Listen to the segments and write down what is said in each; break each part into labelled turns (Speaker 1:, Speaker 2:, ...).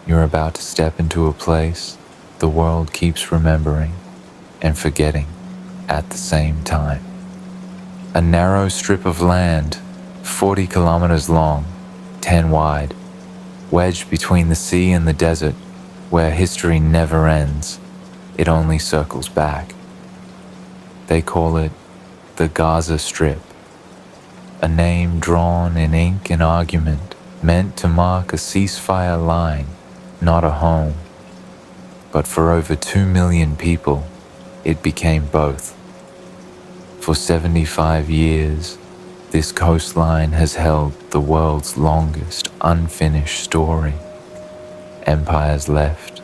Speaker 1: You're about to step into a place the world keeps remembering and forgetting at the same time. A narrow strip of land, 40 kilometers long, 10 wide, wedged between the sea and the desert, where history never ends, it only circles back. They call it the Gaza Strip, a name drawn in ink and argument, meant to mark a ceasefire line, not a home. But for over 2 million people, it became both. For 75 years, this coastline has held the world's longest unfinished story. Empires left,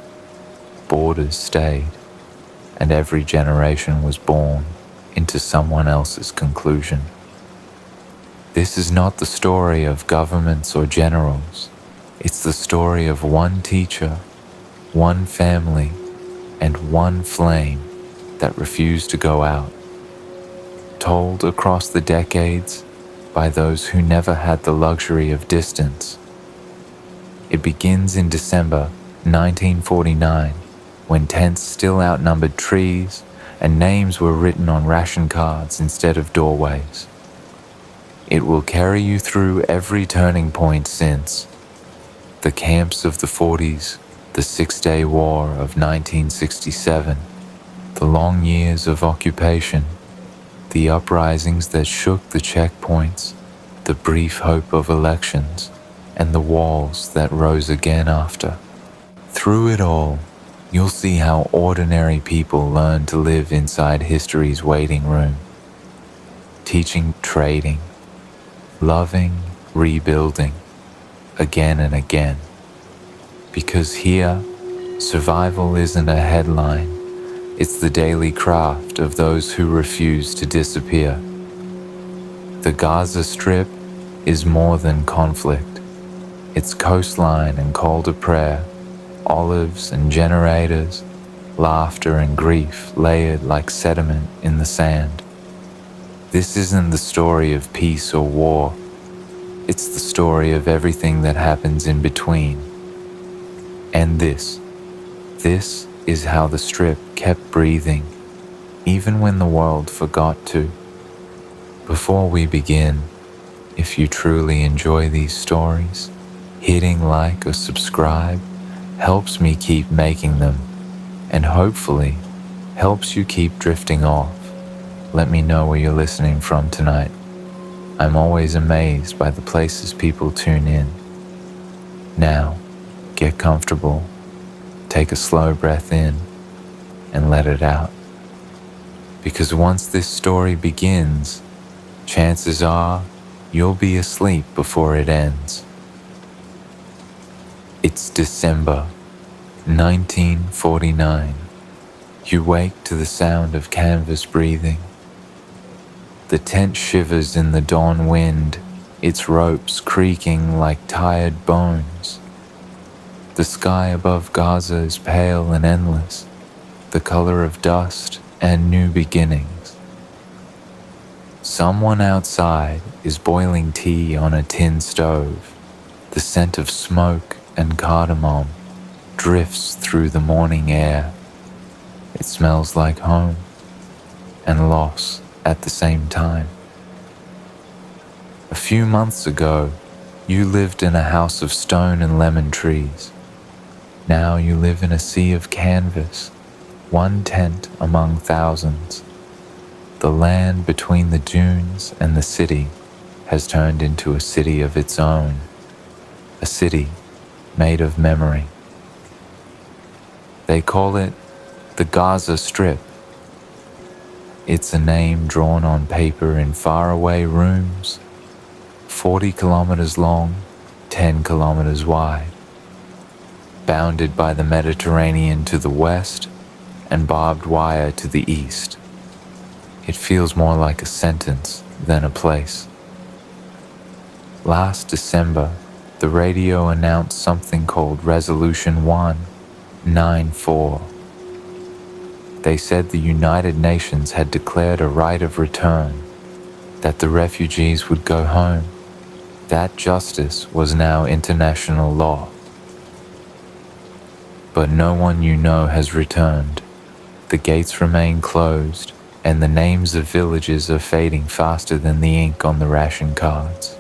Speaker 1: borders stayed, and every generation was born into someone else's conclusion. This is not the story of governments or generals. It's the story of one teacher, one family, and one flame that refused to go out. Told across the decades by those who never had the luxury of distance. It begins in December 1949, when tents still outnumbered trees and names were written on ration cards instead of doorways. It will carry you through every turning point since. The camps of the 40s, the Six-Day War of 1967, the long years of occupation, the uprisings that shook the checkpoints, the brief hope of elections, and the walls that rose again after. Through it all, you'll see how ordinary people learn to live inside history's waiting room, teaching, trading, loving, rebuilding, again and again. Because here, survival isn't a headline, it's the daily craft of those who refuse to disappear. The Gaza Strip is more than conflict. It's coastline and call to prayer, olives and generators, laughter and grief layered like sediment in the sand. This isn't the story of peace or war. It's the story of everything that happens in between. And this is how the Strip kept breathing, even when the world forgot to. Before we begin, if you truly enjoy these stories, hitting like or subscribe helps me keep making them, and hopefully helps you keep drifting off. Let me know where you're listening from tonight. I'm always amazed by the places people tune in. Now, get comfortable, take a slow breath in, and let it out. Because once this story begins, chances are you'll be asleep before it ends. It's December 1949. You wake to the sound of canvas breathing. The tent shivers in the dawn wind, its ropes creaking like tired bones. The sky above Gaza is pale and endless, the color of dust and new beginnings. Someone outside is boiling tea on a tin stove. The scent of smoke and cardamom drifts through the morning air. It smells like home and loss at the same time. A few months ago, you lived in a house of stone and lemon trees. Now you live in a sea of canvas, one tent among thousands. The land between the dunes and the city has turned into a city of its own, a city made of memory. They call it the Gaza Strip. It's a name drawn on paper in faraway rooms, 40 kilometers long, 10 kilometers wide, bounded by the Mediterranean to the west and barbed wire to the east. It feels more like a sentence than a place. Last December, the radio announced something called Resolution 194. They said the United Nations had declared a right of return, that the refugees would go home. That justice was now international law. but no one you know has returned. The gates remain closed, and the names of villages are fading faster than the ink on the ration cards.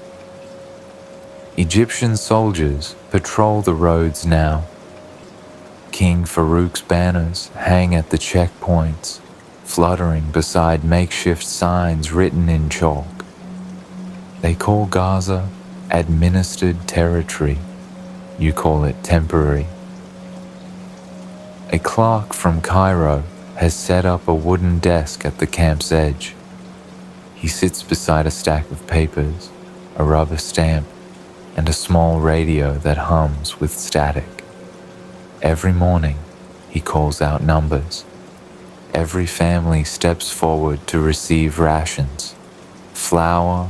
Speaker 1: Egyptian soldiers patrol the roads now. King Farouk's banners hang at the checkpoints, fluttering beside makeshift signs written in chalk. They call Gaza administered territory. You call it temporary. A clerk from Cairo has set up a wooden desk at the camp's edge. He sits beside a stack of papers, a rubber stamp, and a small radio that hums with static. Every morning, he calls out numbers. Every family steps forward to receive rations: flour,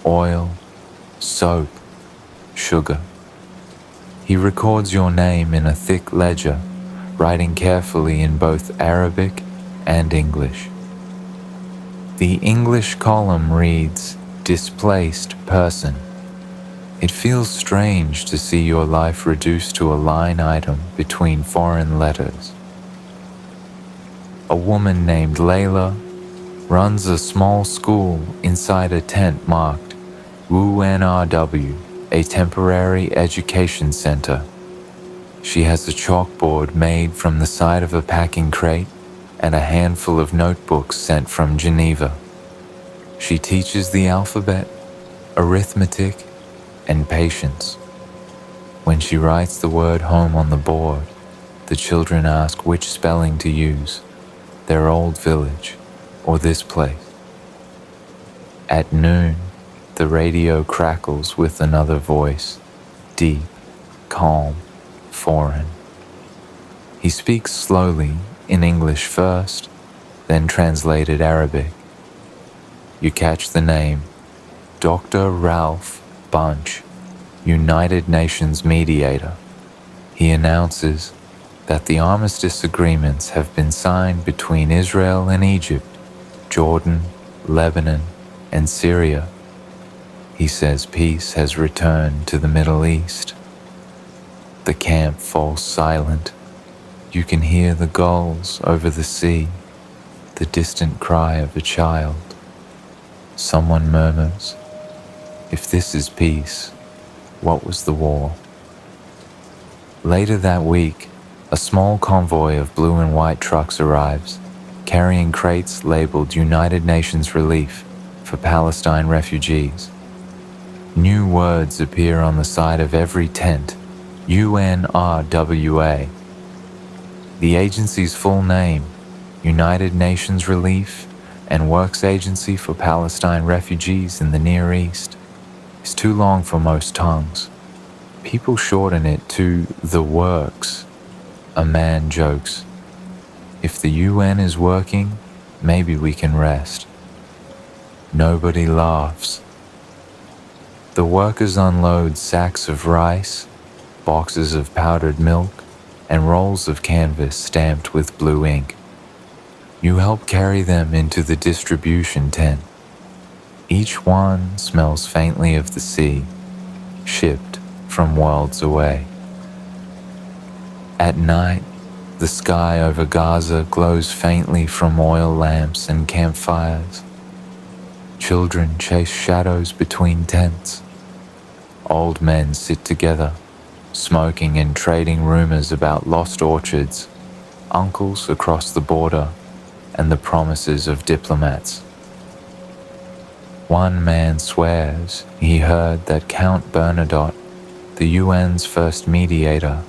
Speaker 1: oil, soap, sugar. He records your name in a thick ledger, writing carefully in both Arabic and English. The English column reads, "Displaced person." It feels strange to see your life reduced to a line item between foreign letters. A woman named Layla runs a small school inside a tent marked UNRW, a temporary education center. She has a chalkboard made from the side of a packing crate and a handful of notebooks sent from Geneva. She teaches the alphabet, arithmetic, and patience. When she writes the word home on the board, the children ask which spelling to use, their old village or this place. At noon, the radio crackles with another voice, deep, calm, foreign. He speaks slowly in English first, then translated Arabic. You catch the name, Dr. Ralph Bunch, United Nations mediator. He announces that the armistice agreements have been signed between Israel and Egypt, Jordan, Lebanon, and Syria. He says peace has returned to the Middle East. The camp falls silent. You can hear the gulls over the sea, the distant cry of a child. Someone murmurs, "If this is peace, what was the war?" Later that week, a small convoy of blue and white trucks arrives, carrying crates labeled United Nations Relief for Palestine refugees. New words appear on the side of every tent, UNRWA. The agency's full name, United Nations Relief and Works Agency for Palestine Refugees in the Near East, is too long for most tongues. People shorten it to the Works. A man jokes, "If the UN is working, maybe we can rest." Nobody laughs. The workers unload sacks of rice, boxes of powdered milk, and rolls of canvas stamped with blue ink. You help carry them into the distribution tent. Each one smells faintly of the sea, shipped from worlds away. At night, the sky over Gaza glows faintly from oil lamps and campfires. Children chase shadows between tents. Old men sit together, smoking and trading rumors about lost orchards, uncles across the border, and the promises of diplomats. One man swears he heard that Count Bernadotte, the UN's first mediator,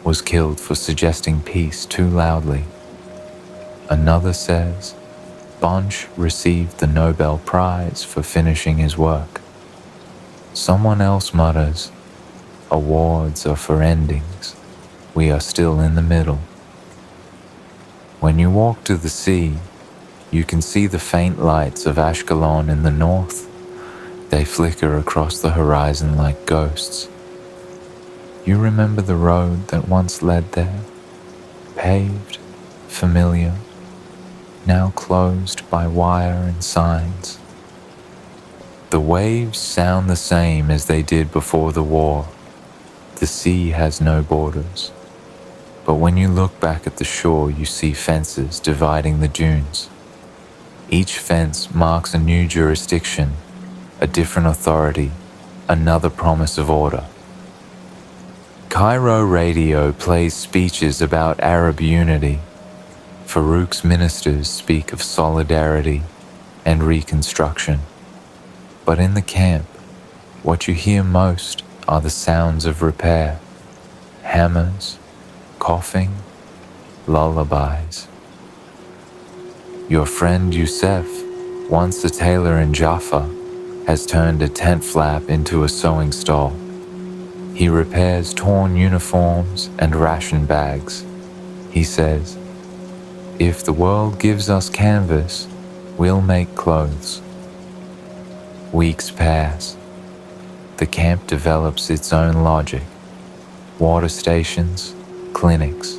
Speaker 1: was killed for suggesting peace too loudly. Another says Bunch received the Nobel Prize for finishing his work. Someone else mutters, "Awards are for endings. We are still in the middle." When you walk to the sea, you can see the faint lights of Ashkelon in the north. They flicker across the horizon like ghosts. You remember the road that once led there, paved, familiar, now closed by wire and signs. The waves sound the same as they did before the war. The sea has no borders. But when you look back at the shore, you see fences dividing the dunes. Each fence marks a new jurisdiction, a different authority, another promise of order. Cairo radio plays speeches about Arab unity. Farouk's ministers speak of solidarity and reconstruction. But in the camp, what you hear most are the sounds of repair, hammers, coughing, lullabies. Your friend Youssef, once a tailor in Jaffa, has turned a tent flap into a sewing stall. He repairs torn uniforms and ration bags. He says, "If the world gives us canvas, we'll make clothes." Weeks pass. The camp develops its own logic. Water stations, clinics,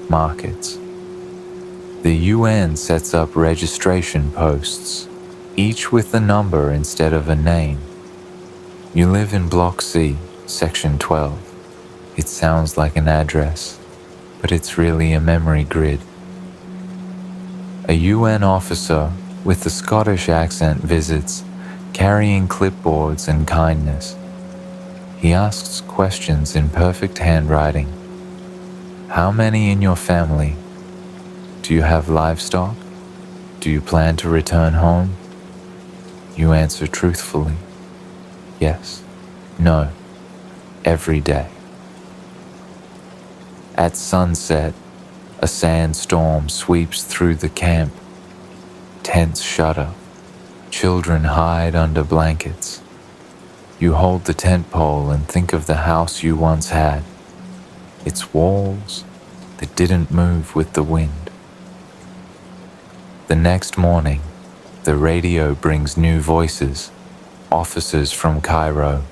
Speaker 1: markets. The UN sets up registration posts, each with a number instead of a name. You live in Block C, Section 12. It sounds like an address, but it's really a memory grid. A UN officer with a Scottish accent visits, carrying clipboards and kindness. He asks questions in perfect handwriting. How many in your family? Do you have livestock? Do you plan to return home? You answer truthfully. Yes. No. Every day. At sunset, a sandstorm sweeps through the camp. Tents shudder. Children hide under blankets. You hold the tent pole and think of the house you once had, its walls that didn't move with the wind. The next morning, the radio brings new voices, officers from Cairo.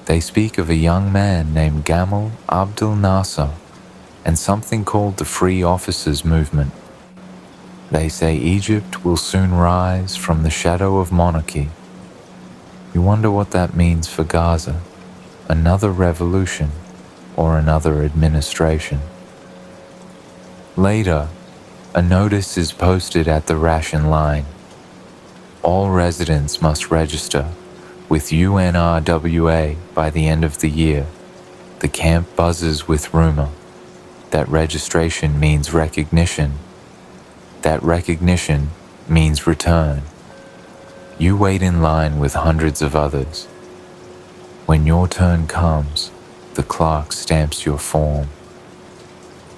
Speaker 1: They speak of a young man named Gamal Abdel Nasser and something called the Free Officers Movement. They say Egypt will soon rise from the shadow of monarchy. You wonder what that means for Gaza, another revolution or another administration. Later, a notice is posted at the ration line. All residents must register with UNRWA by the end of the year. The camp buzzes with rumor. That registration means recognition. That recognition means return. You wait in line with hundreds of others. When your turn comes, the clerk stamps your form.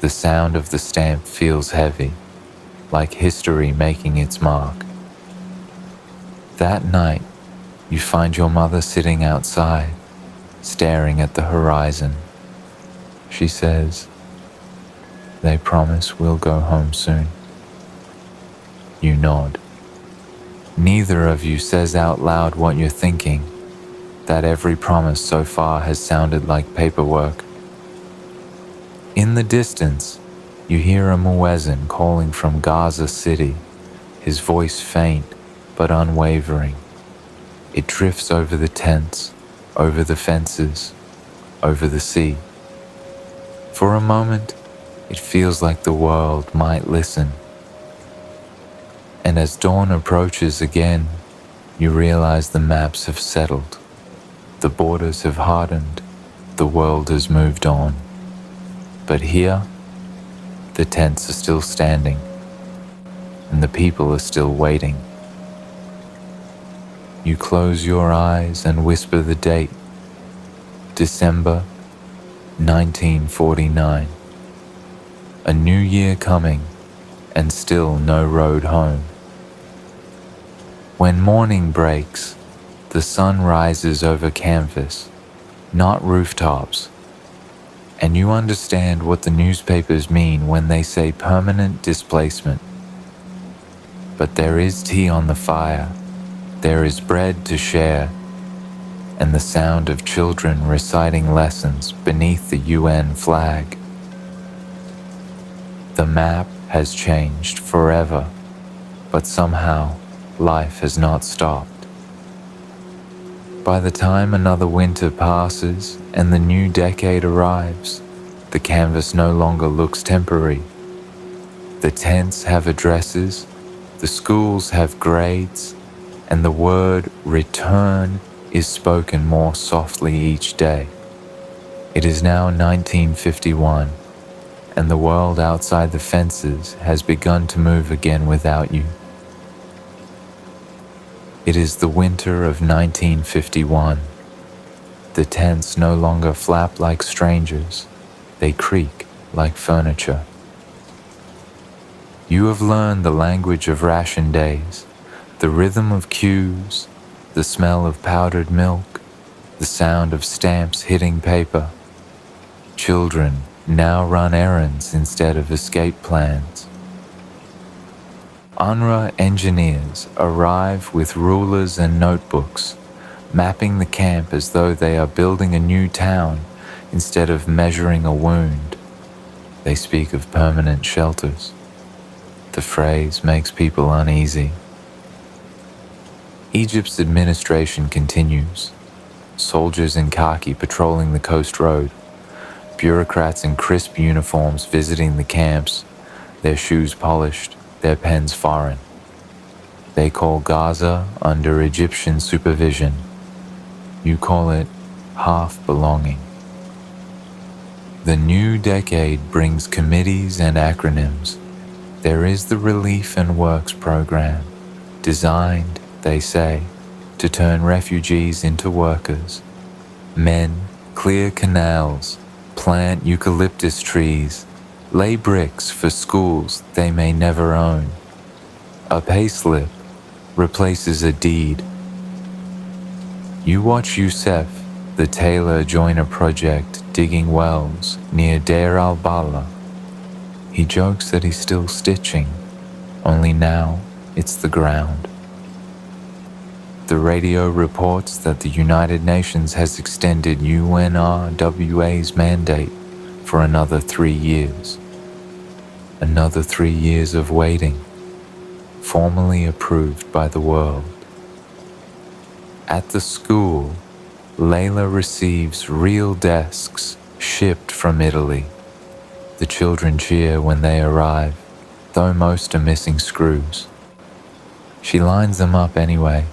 Speaker 1: The sound of the stamp feels heavy, like history making its mark. That night, you find your mother sitting outside, staring at the horizon. She says, "They promise we'll go home soon." You nod. Neither of you says out loud what you're thinking, that every promise so far has sounded like paperwork. In the distance, you hear a muezzin calling from Gaza City, his voice faint but unwavering. It drifts over the tents, over the fences, over the sea. For a moment, it feels like the world might listen. And as dawn approaches again, you realize the maps have settled. The borders have hardened. The world has moved on. But here, the tents are still standing, and the people are still waiting. You close your eyes and whisper the date, December 1949. A new year coming, and still no road home. When morning breaks, the sun rises over canvas, not rooftops, and you understand what the newspapers mean when they say permanent displacement. But there is tea on the fire, there is bread to share, and the sound of children reciting lessons beneath the UN flag. The map has changed forever, but somehow life has not stopped. By the time another winter passes and the new decade arrives, The canvas no longer looks temporary. The tents have addresses, the schools have grades, and the word return is spoken more softly each day. It is now 1951, and the world outside the fences has begun to move again without you. It is the winter of 1951. The tents no longer flap like strangers, they creak like furniture. You have learned the language of ration days, the rhythm of cues, the smell of powdered milk, the sound of stamps hitting paper. Children now run errands instead of escape plans. UNRWA engineers arrive with rulers and notebooks, mapping the camp as though they are building a new town instead of measuring a wound. They speak of permanent shelters. The phrase makes people uneasy. Egypt's administration continues. Soldiers in khaki patrolling the coast road, bureaucrats in crisp uniforms visiting the camps, their shoes polished, their pens foreign. They call Gaza under Egyptian supervision. You call it half belonging. The new decade brings committees and acronyms. There is the Relief and Works program, designed, they say, to turn refugees into workers. Men clear canals, plant eucalyptus trees, lay bricks for schools they may never own. A payslip replaces a deed. You watch Youssef, the tailor, join a project digging wells near Deir al-Bala. He jokes that he's still stitching, only now it's the ground. The radio reports that the United Nations has extended UNRWA's mandate for another 3 years. Another 3 years of waiting, formally approved by the world. At the school, Layla receives real desks shipped from Italy. The children cheer when they arrive, though most are missing screws. She lines them up anyway,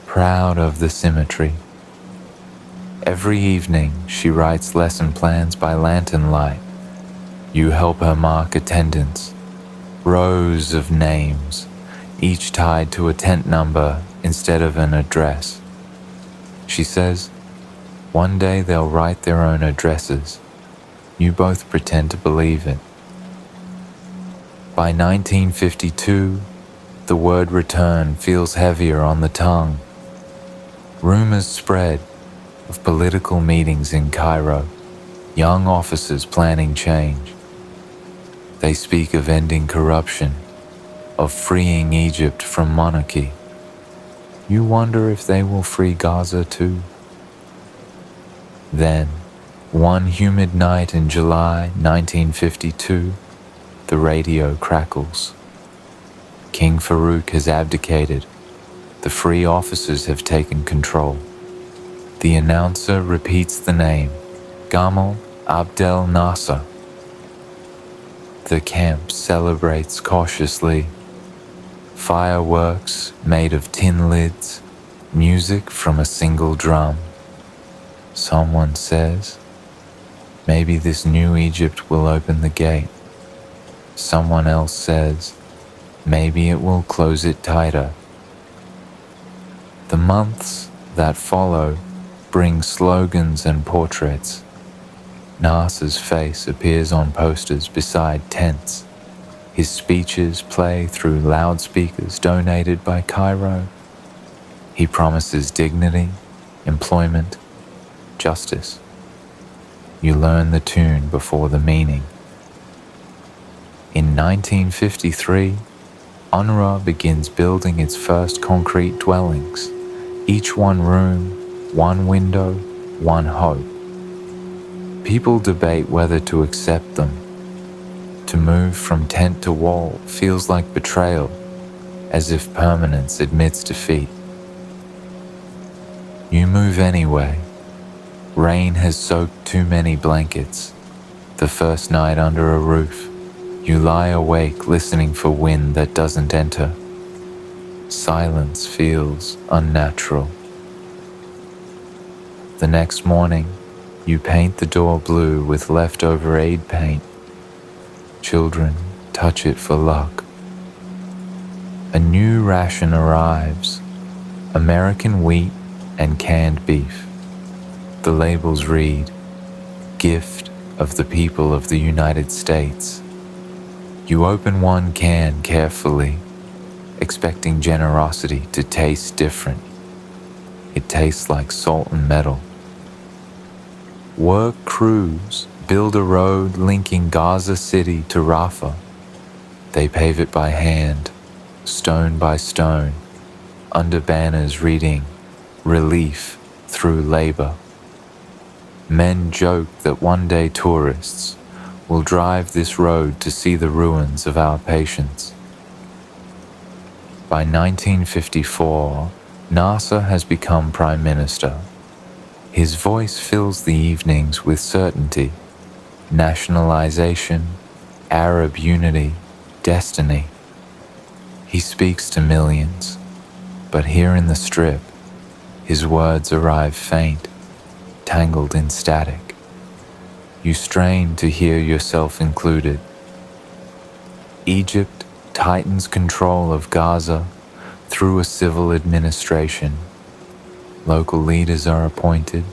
Speaker 1: proud of the symmetry. Every evening, she writes lesson plans by lantern light. You help her mark attendance. Rows of names, each tied to a tent number instead of an address. She says, one day they'll write their own addresses. You both pretend to believe it. By 1952, the word return feels heavier on the tongue. Rumors spread of political meetings in Cairo, young officers planning change. They speak of ending corruption, of freeing Egypt from monarchy. You wonder if they will free Gaza too. Then, one humid night in July 1952, the radio crackles. King Farouk has abdicated. The free officers have taken control. The announcer repeats the name, Gamal Abdel Nasser. The camp celebrates cautiously. Fireworks made of tin lids, music from a single drum. Someone says, maybe this new Egypt will open the gate. Someone else says, maybe it will close it tighter. The months that follow bring slogans and portraits. Nasser's face appears on posters beside tents. His speeches play through loudspeakers donated by Cairo. He promises dignity, employment, justice. You learn the tune before the meaning. In 1953, UNRWA begins building its first concrete dwellings, each one room, one window, one hope. People debate whether to accept them. To move from tent to wall feels like betrayal, as if permanence admits defeat. You move anyway. Rain has soaked too many blankets. The first night under a roof, you lie awake listening for wind that doesn't enter. Silence feels unnatural. The next morning, you paint the door blue with leftover aid paint. Children touch it for luck. A new ration arrives, American wheat and canned beef. The labels read, "Gift of the people of the United States." You open one can carefully, expecting generosity to taste different. It tastes like salt and metal. Work crews build a road linking Gaza City to Rafah. They pave it by hand, stone by stone, under banners reading, "Relief through labor." Men joke that one day tourists will drive this road to see the ruins of our patience. By 1954, Nasser has become Prime Minister. His voice fills the evenings with certainty, nationalization, Arab unity, destiny. He speaks to millions, but here in the Strip, his words arrive faint, tangled in static. You strain to hear yourself included. Egypt tightens control of Gaza through a civil administration. Local leaders are appointed,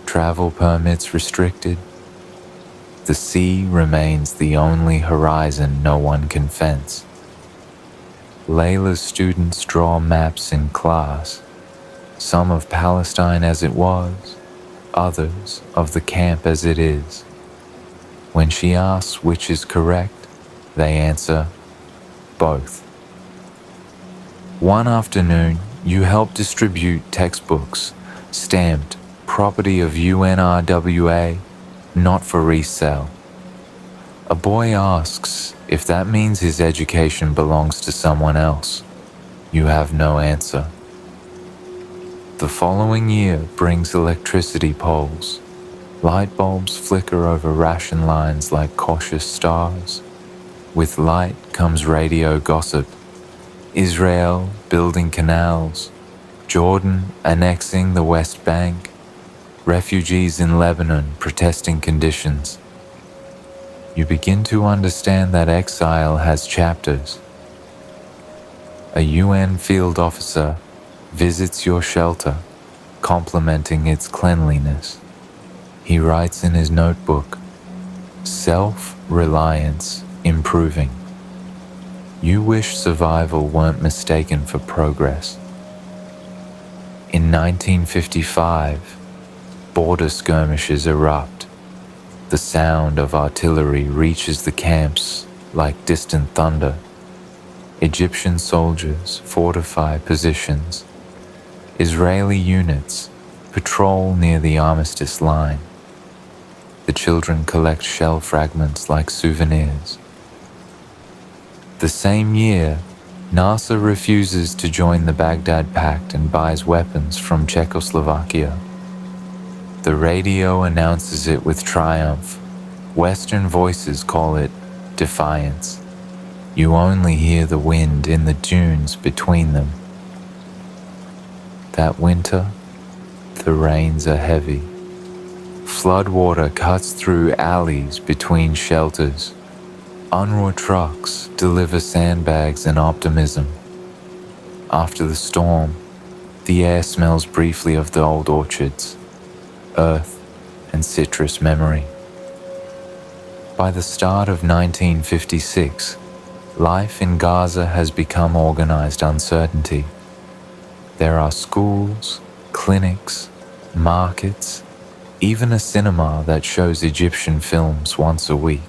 Speaker 1: travel permits restricted. The sea remains the only horizon no one can fence. Layla's students draw maps in class, some of Palestine as it was, others of the camp as it is. When she asks which is correct, they answer, both. One afternoon, you help distribute textbooks stamped property of UNRWA, not for resale. A boy asks if that means his education belongs to someone else. You have no answer. The following year brings electricity poles. Light bulbs flicker over ration lines like cautious stars. With light comes radio gossip. Israel building canals, Jordan annexing the West Bank, refugees in Lebanon protesting conditions. You begin to understand that exile has chapters. A UN field officer visits your shelter, complimenting its cleanliness. He writes in his notebook, "Self-reliance improving." You wish survival weren't mistaken for progress. In 1955, border skirmishes erupt. The sound of artillery reaches the camps like distant thunder. Egyptian soldiers fortify positions. Israeli units patrol near the armistice line. The children collect shell fragments like souvenirs. The same year, Nasser refuses to join the Baghdad Pact and buys weapons from Czechoslovakia. The radio announces it with triumph. Western voices call it defiance. You only hear the wind in the dunes between them. That winter, the rains are heavy. Floodwater cuts through alleys between shelters. UNRWA trucks deliver sandbags and optimism. After the storm, the air smells briefly of the old orchards, earth and citrus memory. By the start of 1956, life in Gaza has become organized uncertainty. There are schools, clinics, markets, even a cinema that shows Egyptian films once a week.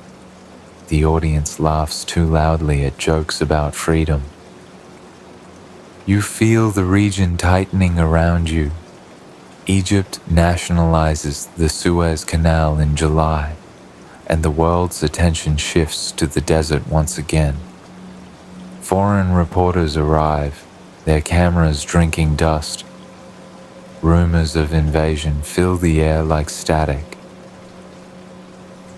Speaker 1: The audience laughs too loudly at jokes about freedom. You feel the region tightening around you. Egypt nationalizes the Suez Canal in July, and the world's attention shifts to the desert once again. Foreign reporters arrive, their cameras drinking dust. Rumors of invasion fill the air like static.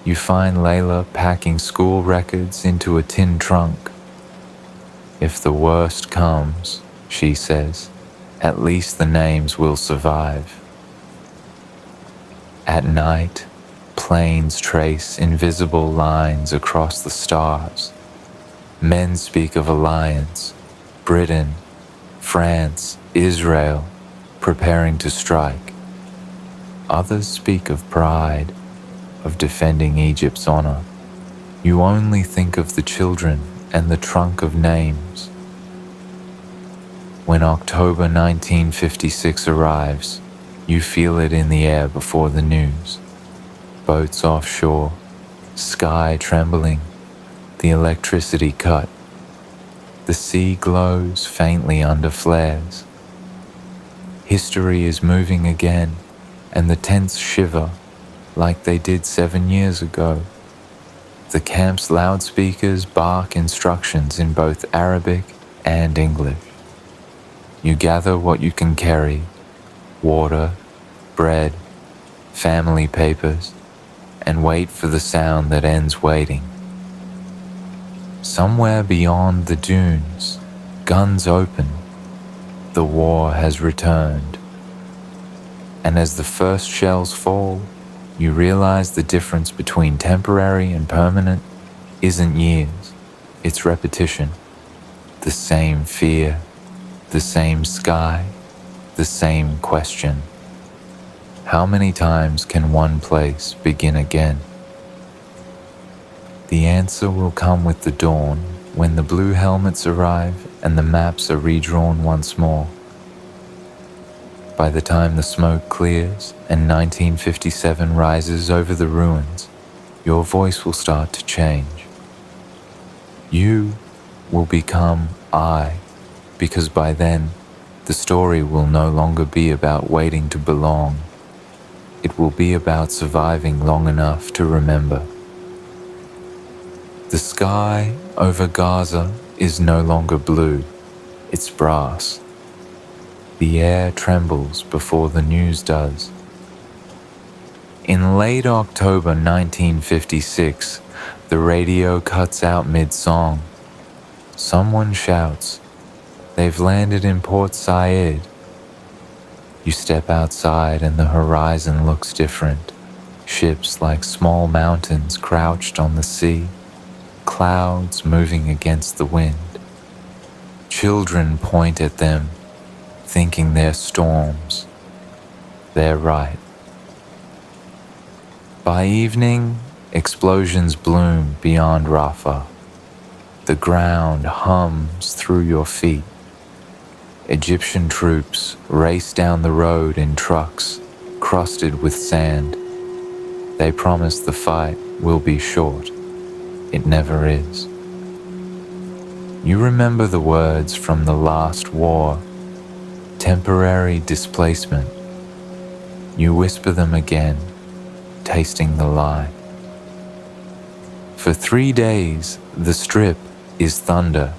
Speaker 1: You find Layla packing school records into a tin trunk. If the worst comes, she says, at least the names will survive. At night, planes trace invisible lines across the stars. Men speak of alliance, Britain, France, Israel, preparing to strike. Others speak of pride, of defending Egypt's honor. You only think of the children and the trunk of names. When October 1956 arrives, you feel it in the air before the news. Boats offshore, sky trembling, the electricity cut. The sea glows faintly under flares. History is moving again, and the tents shiver like they did 7 years ago. The camp's loudspeakers bark instructions in both Arabic and English. You gather what you can carry: water, bread, family papers, and wait for the sound that ends waiting. Somewhere beyond the dunes, guns open. The war has returned. And as the first shells fall, you realize the difference between temporary and permanent isn't years, it's repetition. The same fear, the same sky, the same question. How many times can one place begin again? The answer will come with the dawn, when the blue helmets arrive and the maps are redrawn once more. By the time the smoke clears and 1957 rises over the ruins, your voice will start to change. You will become I, because by then, the story will no longer be about waiting to belong. It will be about surviving long enough to remember. The sky over Gaza is no longer blue, it's brass. The air trembles before the news does. In late October 1956, the radio cuts out mid-song. Someone shouts, "They've landed in Port Said." You step outside and the horizon looks different. Ships like small mountains crouched on the sea, clouds moving against the wind. Children point at them, thinking they're storms. They're right. By evening, explosions bloom beyond Rafah. The ground hums through your feet. Egyptian troops race down the road in trucks, crusted with sand. They promise the fight will be short. It never is. You remember the words from the last war, temporary displacement. You whisper them again, tasting the lie. For 3 days, the Strip is thunder.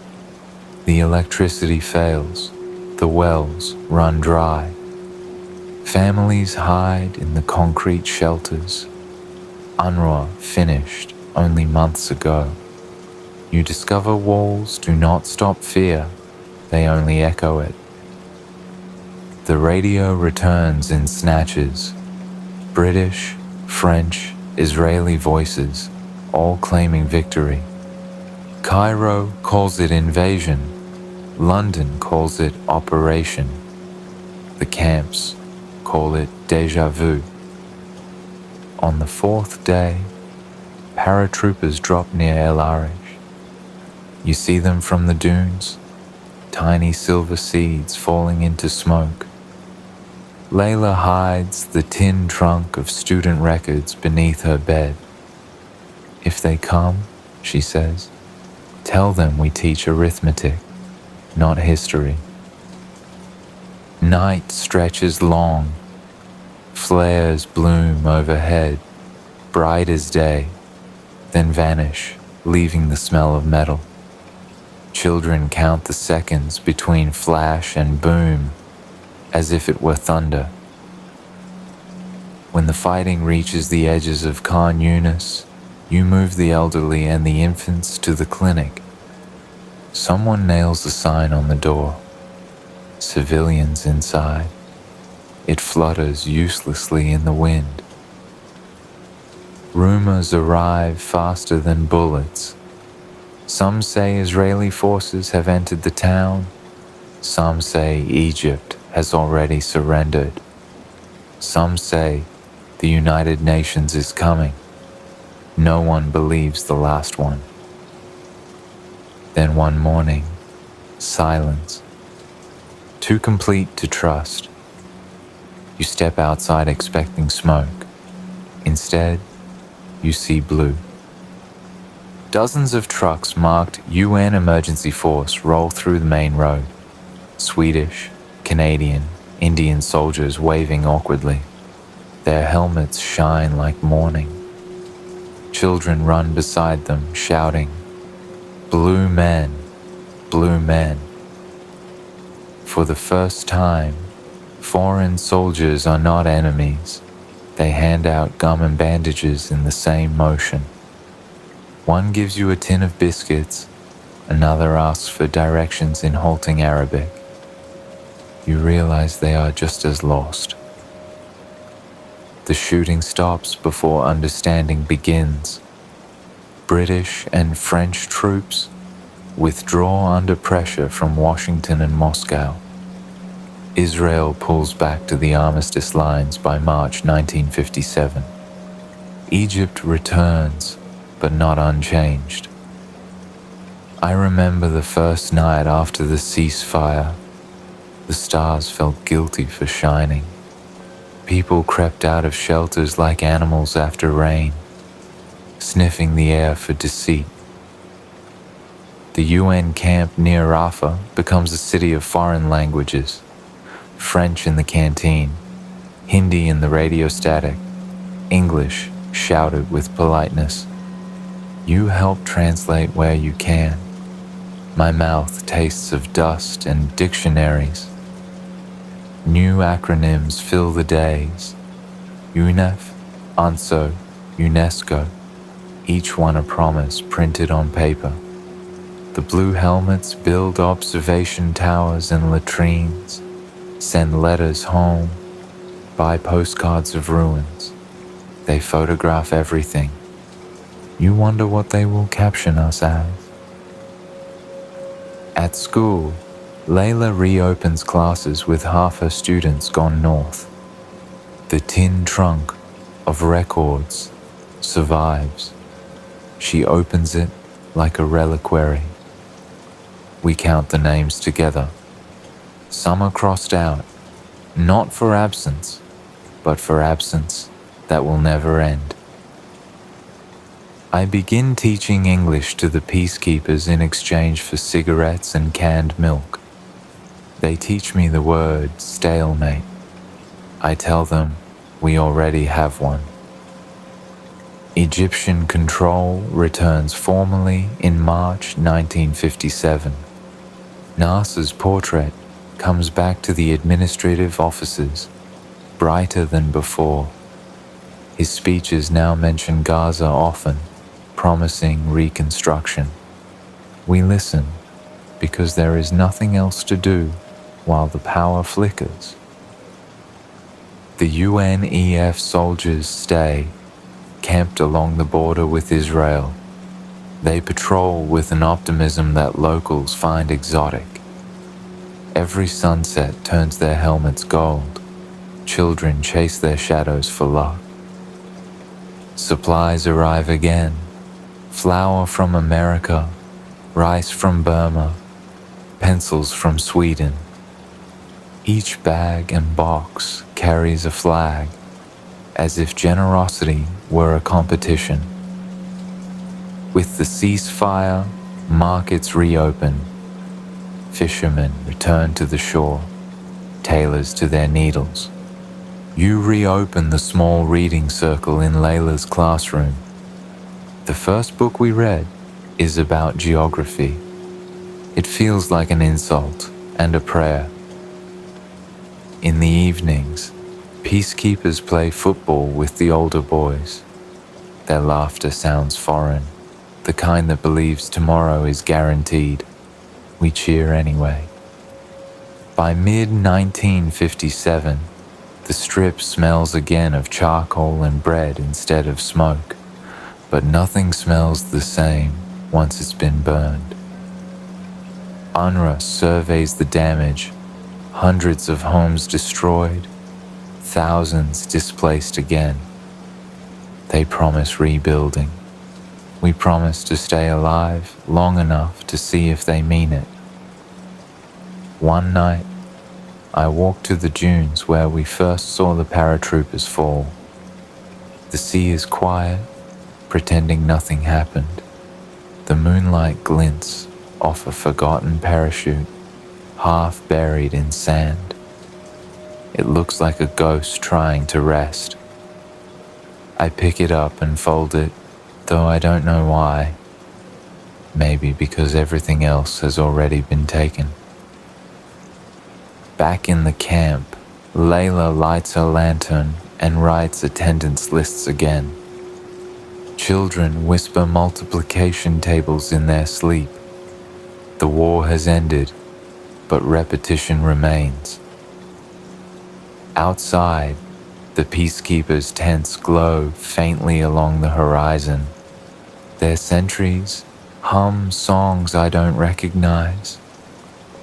Speaker 1: The electricity fails. The wells run dry. Families hide in the concrete shelters. UNRWA finished only months ago. You discover walls do not stop fear, they only echo it. The radio returns in snatches. British, French, Israeli voices, all claiming victory. Cairo calls it invasion. London calls it operation. The camps call it déjà vu. On the 4th day, paratroopers drop near El Arish. You see them from the dunes, tiny silver seeds falling into smoke. Layla hides the tin trunk of student records beneath her bed. If they come, she says, tell them we teach arithmetic, not history. Night stretches long. Flares bloom overhead, bright as day, then vanish, leaving the smell of metal. Children count the seconds between flash and boom, as if it were thunder. When the fighting reaches the edges of Khan Yunis, You move the elderly and the infants to the clinic. Someone nails a sign on the door. Civilians inside. It flutters uselessly in the wind. Rumors arrive faster than bullets. Some say Israeli forces have entered the town. Some say Egypt has already surrendered. Some say the United Nations is coming. No one believes the last one. Then one morning, silence. Too complete to trust. You step outside expecting smoke. Instead, you see blue. Dozens of trucks marked UN Emergency Force roll through the main road. Swedish, Canadian, Indian soldiers waving awkwardly. Their helmets shine like morning. Children run beside them, shouting, "Blue men, blue men." For the first time, foreign soldiers are not enemies. They hand out gum and bandages in the same motion. One gives you a tin of biscuits, another asks for directions in halting Arabic. You realize they are just as lost. The shooting stops before understanding begins. British and French troops withdraw under pressure from Washington and Moscow. Israel pulls back to the armistice lines by March 1957. Egypt returns, but not unchanged. I remember the first night after the ceasefire. The stars felt guilty for shining. People crept out of shelters like animals after rain, sniffing the air for deceit. The UN camp near Rafah becomes a city of foreign languages. French in the canteen, Hindi in the radio static, English shouted with politeness. You help translate where you can. My mouth tastes of dust and dictionaries. New acronyms fill the days. UNEF, ANSO, UNESCO, each one a promise printed on paper. The blue helmets build observation towers and latrines, send letters home, buy postcards of ruins. They photograph everything. You wonder what they will caption us as. At school, Layla reopens classes with half her students gone north. The tin trunk of records survives. She opens it like a reliquary. We count the names together. Some are crossed out, not for absence, but for absence that will never end. I begin teaching English to the peacekeepers in exchange for cigarettes and canned milk. They teach me the word stalemate. I tell them we already have one. Egyptian control returns formally in March 1957. Nasser's portrait comes back to the administrative offices, brighter than before. His speeches now mention Gaza often, promising reconstruction. We listen because there is nothing else to do while the power flickers. The UNEF soldiers stay, camped along the border with Israel. They patrol with an optimism that locals find exotic. Every sunset turns their helmets gold. Children chase their shadows for luck. Supplies arrive again. Flour from America, rice from Burma, pencils from Sweden. Each bag and box carries a flag, as if generosity were a competition. With the ceasefire, markets reopen. Fishermen return to the shore, tailors to their needles. You reopen the small reading circle in Layla's classroom. The first book we read is about geography. It feels like an insult and a prayer. In the evenings, peacekeepers play football with the older boys. Their laughter sounds foreign, the kind that believes tomorrow is guaranteed. We cheer anyway. By mid-1957, the strip smells again of charcoal and bread instead of smoke, but nothing smells the same once it's been burned. UNRWA surveys the damage, hundreds of homes destroyed, thousands displaced again. They promise rebuilding. We promise to stay alive long enough to see if they mean it. One night, I walked to the dunes where we first saw the paratroopers fall. The sea is quiet, pretending nothing happened. The moonlight glints off a forgotten parachute, half buried in sand. It looks like a ghost trying to rest. I pick it up and fold it, though I don't know why. Maybe because everything else has already been taken. Back in the camp, Layla lights her lantern and writes attendance lists again. Children whisper multiplication tables in their sleep. The war has ended, but repetition remains. Outside, the peacekeepers' tents glow faintly along the horizon. Their sentries hum songs I don't recognize.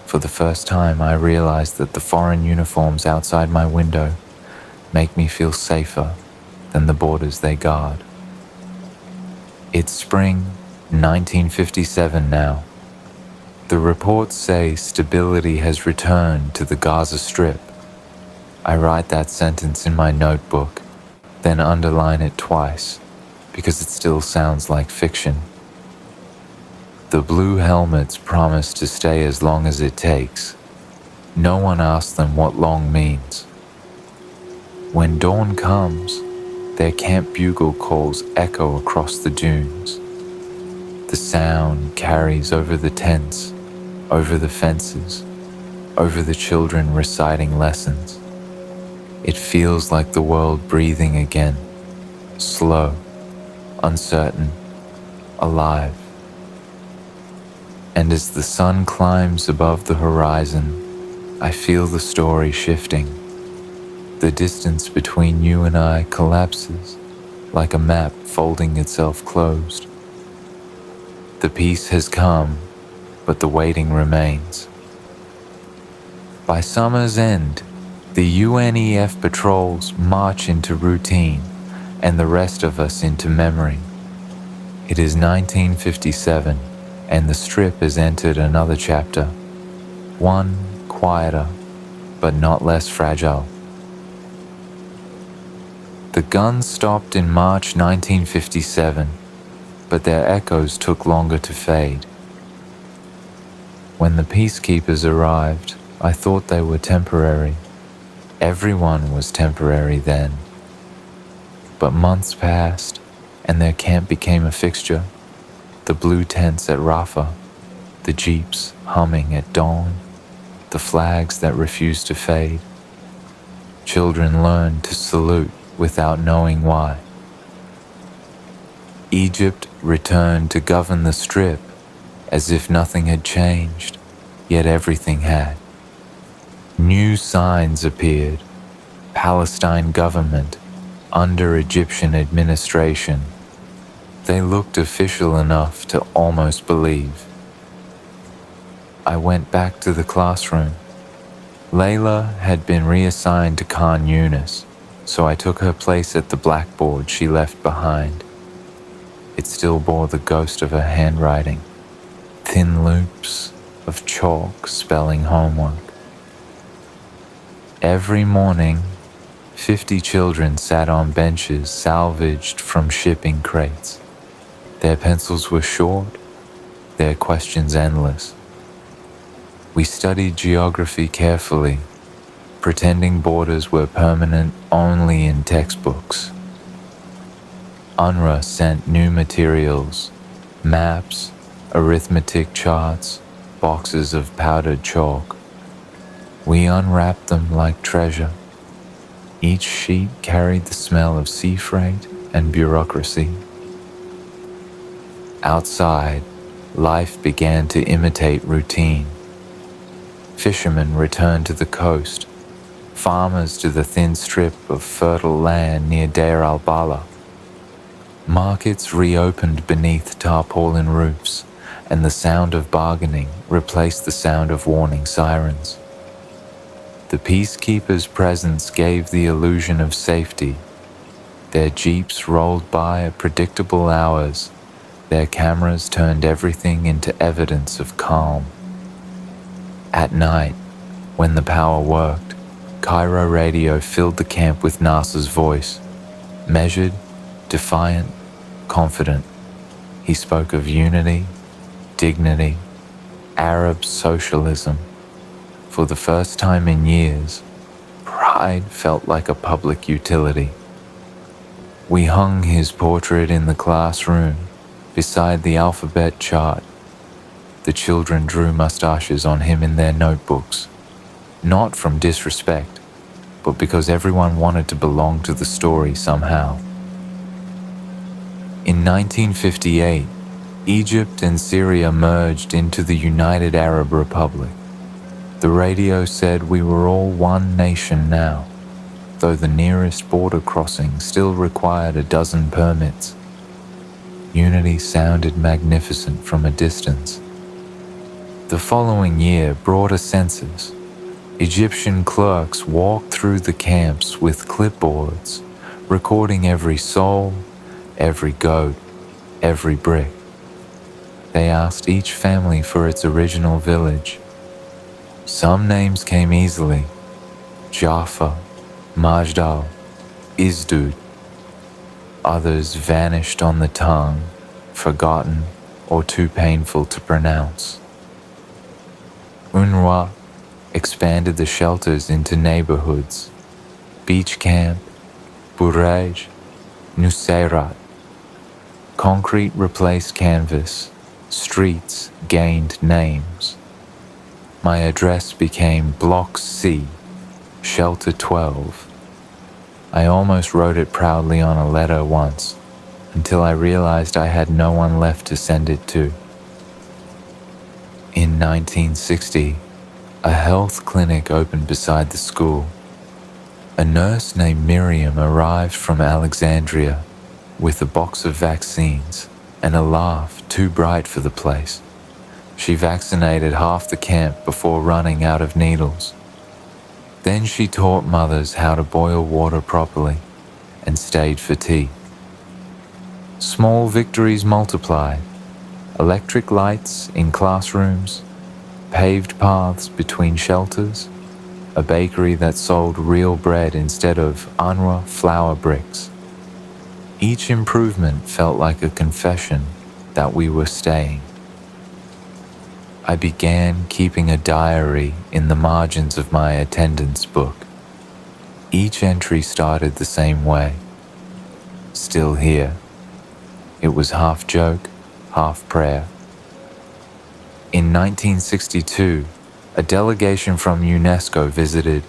Speaker 1: For the first time, I realize that the foreign uniforms outside my window make me feel safer than the borders they guard. It's spring 1957 now. The reports say stability has returned to the Gaza Strip. I write that sentence in my notebook, then underline it twice, because it still sounds like fiction. The blue helmets promise to stay as long as it takes. No one asks them what long means. When dawn comes, their camp bugle calls echo across the dunes. The sound carries over the tents, over the fences, over the children reciting lessons. It feels like the world breathing again, slow, uncertain, alive. And as the sun climbs above the horizon, I feel the story shifting. The distance between you and I collapses, like a map folding itself closed. The peace has come, but the waiting remains. By summer's end, the UNEF patrols march into routine, and the rest of us into memory. It is 1957, and the Strip has entered another chapter, one quieter, but not less fragile. The guns stopped in March 1957, but their echoes took longer to fade. When the peacekeepers arrived, I thought they were temporary. Everyone was temporary then. But months passed, and their camp became a fixture. The blue tents at Rafah, the jeeps humming at dawn, the flags that refused to fade. Children learned to salute without knowing why. Egypt returned to govern the Strip as if nothing had changed, yet everything had. New signs appeared: Palestine government under Egyptian administration. They looked official enough to almost believe. I went back to the classroom. Layla had been reassigned to Khan Yunis, so I took her place at the blackboard she left behind. It still bore the ghost of her handwriting, thin loops of chalk spelling homework. Every morning, 50 children sat on benches salvaged from shipping crates. Their pencils were short, their questions endless. We studied geography carefully, pretending borders were permanent only in textbooks. UNRWA sent new materials, maps, arithmetic charts, boxes of powdered chalk. We unwrapped them like treasure. Each sheet carried the smell of sea freight and bureaucracy. Outside, life began to imitate routine. Fishermen returned to the coast, farmers to the thin strip of fertile land near Deir al-Bala. Markets reopened beneath tarpaulin roofs, and the sound of bargaining replaced the sound of warning sirens. The peacekeepers' presence gave the illusion of safety. Their jeeps rolled by at predictable hours. Their cameras turned everything into evidence of calm. At night, when the power worked, Cairo radio filled the camp with Nasser's voice. Measured, defiant, confident. He spoke of unity, dignity, Arab socialism. For the first time in years, pride felt like a public utility. We hung his portrait in the classroom, beside the alphabet chart. The children drew mustaches on him in their notebooks, not from disrespect, but because everyone wanted to belong to the story somehow. In 1958, Egypt and Syria merged into the United Arab Republic. The radio said we were all one nation now, though the nearest border crossing still required a dozen permits. Unity sounded magnificent from a distance. The following year brought a census. Egyptian clerks walked through the camps with clipboards, recording every soul, every goat, every brick. They asked each family for its original village. Some names came easily: Jaffa, Majdal, Izdud. Others vanished on the tongue, forgotten or too painful to pronounce. UNRWA expanded the shelters into neighborhoods: Beach Camp, Burej, Nusayrat. Concrete replaced canvas, streets gained names. My address became Block C, Shelter 12. I almost wrote it proudly on a letter once, until I realized I had no one left to send it to. In 1960, a health clinic opened beside the school. A nurse named Miriam arrived from Alexandria with a box of vaccines and a laugh too bright for the place. She vaccinated half the camp before running out of needles. Then she taught mothers how to boil water properly and stayed for tea. Small victories multiplied: electric lights in classrooms, paved paths between shelters, a bakery that sold real bread instead of UNRWA flour bricks. Each improvement felt like a confession that we were staying. I began keeping a diary in the margins of my attendance book. Each entry started the same way: still here. It was half joke, half prayer. In 1962, a delegation from UNESCO visited.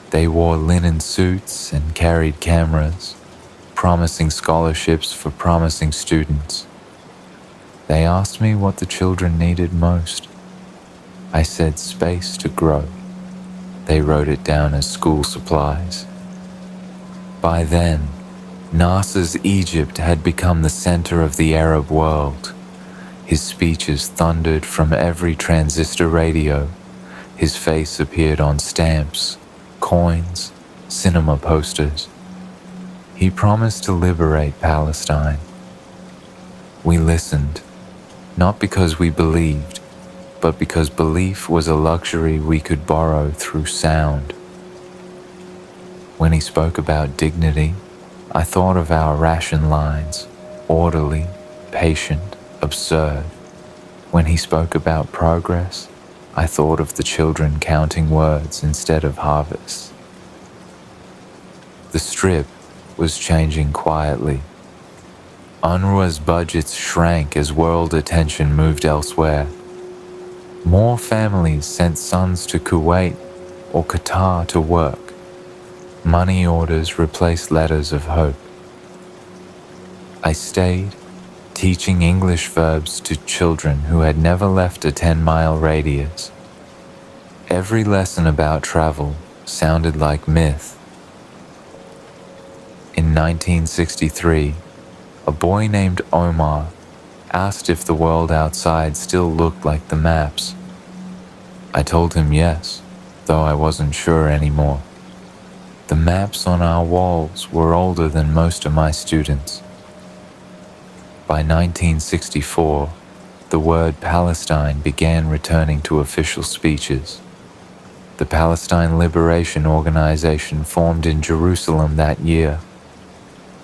Speaker 1: They wore linen suits and carried cameras, promising scholarships for promising students. They asked me what the children needed most. I said space to grow. They wrote it down as school supplies. By then, Nasser's Egypt had become the center of the Arab world. His speeches thundered from every transistor radio. His face appeared on stamps, coins, cinema posters. He promised to liberate Palestine. We listened, not because we believed, but because belief was a luxury we could borrow through sound. When he spoke about dignity, I thought of our ration lines: orderly, patient, absurd. When he spoke about progress, I thought of the children counting words instead of harvests. The Strip was changing quietly. UNRWA's budgets shrank as world attention moved elsewhere. More families sent sons to Kuwait or Qatar to work. Money orders replaced letters of hope. I stayed, teaching English verbs to children who had never left a 10-mile radius. Every lesson about travel sounded like myth. In 1963, a boy named Omar asked if the world outside still looked like the maps. I told him yes, though I wasn't sure anymore. The maps on our walls were older than most of my students. By 1964, the word Palestine began returning to official speeches. The Palestine Liberation Organization formed in Jerusalem that year.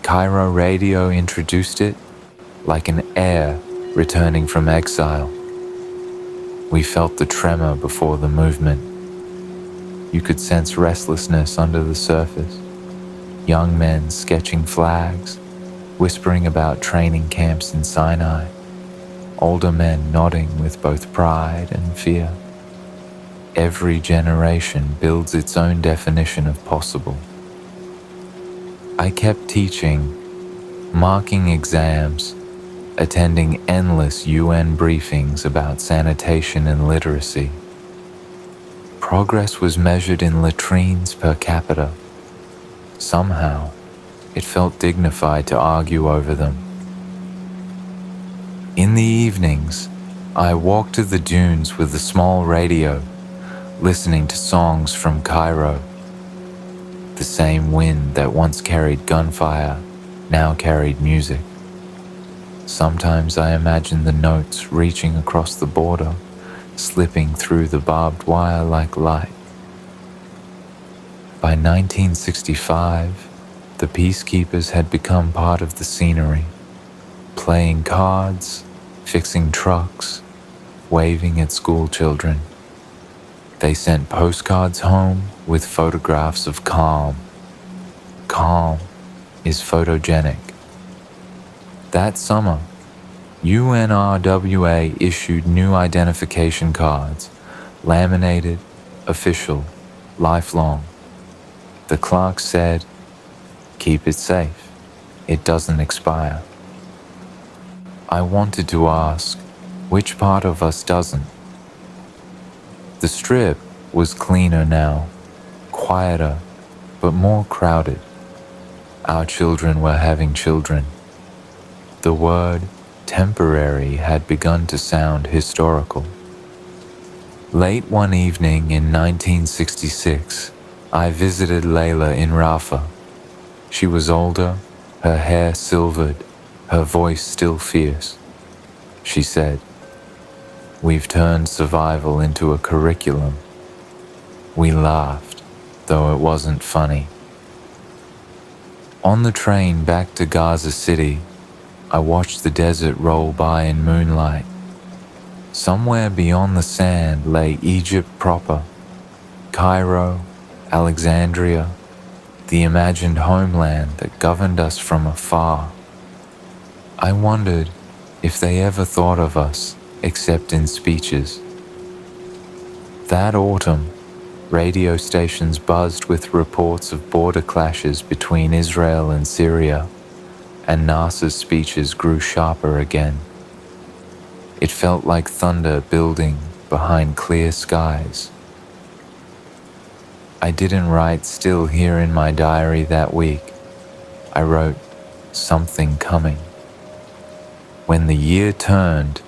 Speaker 1: Cairo radio introduced it like an heir returning from exile. We felt the tremor before the movement. You could sense restlessness under the surface. Young men sketching flags, whispering about training camps in Sinai. Older men nodding with both pride and fear. Every generation builds its own definition of possible. I kept teaching, marking exams, attending endless UN briefings about sanitation and literacy. Progress was measured in latrines per capita. Somehow, it felt dignified to argue over them. In the evenings, I walked to the dunes with a small radio, listening to songs from Cairo. The same wind that once carried gunfire now carried music. Sometimes I imagined the notes reaching across the border, slipping through the barbed wire like light. By 1965, the peacekeepers had become part of the scenery, playing cards, fixing trucks, waving at school children. They sent postcards home with photographs of calm. Calm is photogenic. That summer, UNRWA issued new identification cards, laminated, official, lifelong. The clerk said, "Keep it safe. It doesn't expire." I wanted to ask, which part of us doesn't? The Strip was cleaner now, quieter, but more crowded. Our children were having children. The word temporary had begun to sound historical. Late one evening in 1966, I visited Layla in Rafah. She was older, her hair silvered, her voice still fierce. She said, "We've turned survival into a curriculum." We laughed, though it wasn't funny. On the train back to Gaza City, I watched the desert roll by in moonlight. Somewhere beyond the sand lay Egypt proper, Cairo, Alexandria, the imagined homeland that governed us from afar. I wondered if they ever thought of us except in speeches. That autumn, radio stations buzzed with reports of border clashes between Israel and Syria, and Nasser's speeches grew sharper again. It felt like thunder building behind clear skies. I didn't write "still here" in my diary that week. I wrote "something coming." When the year turned,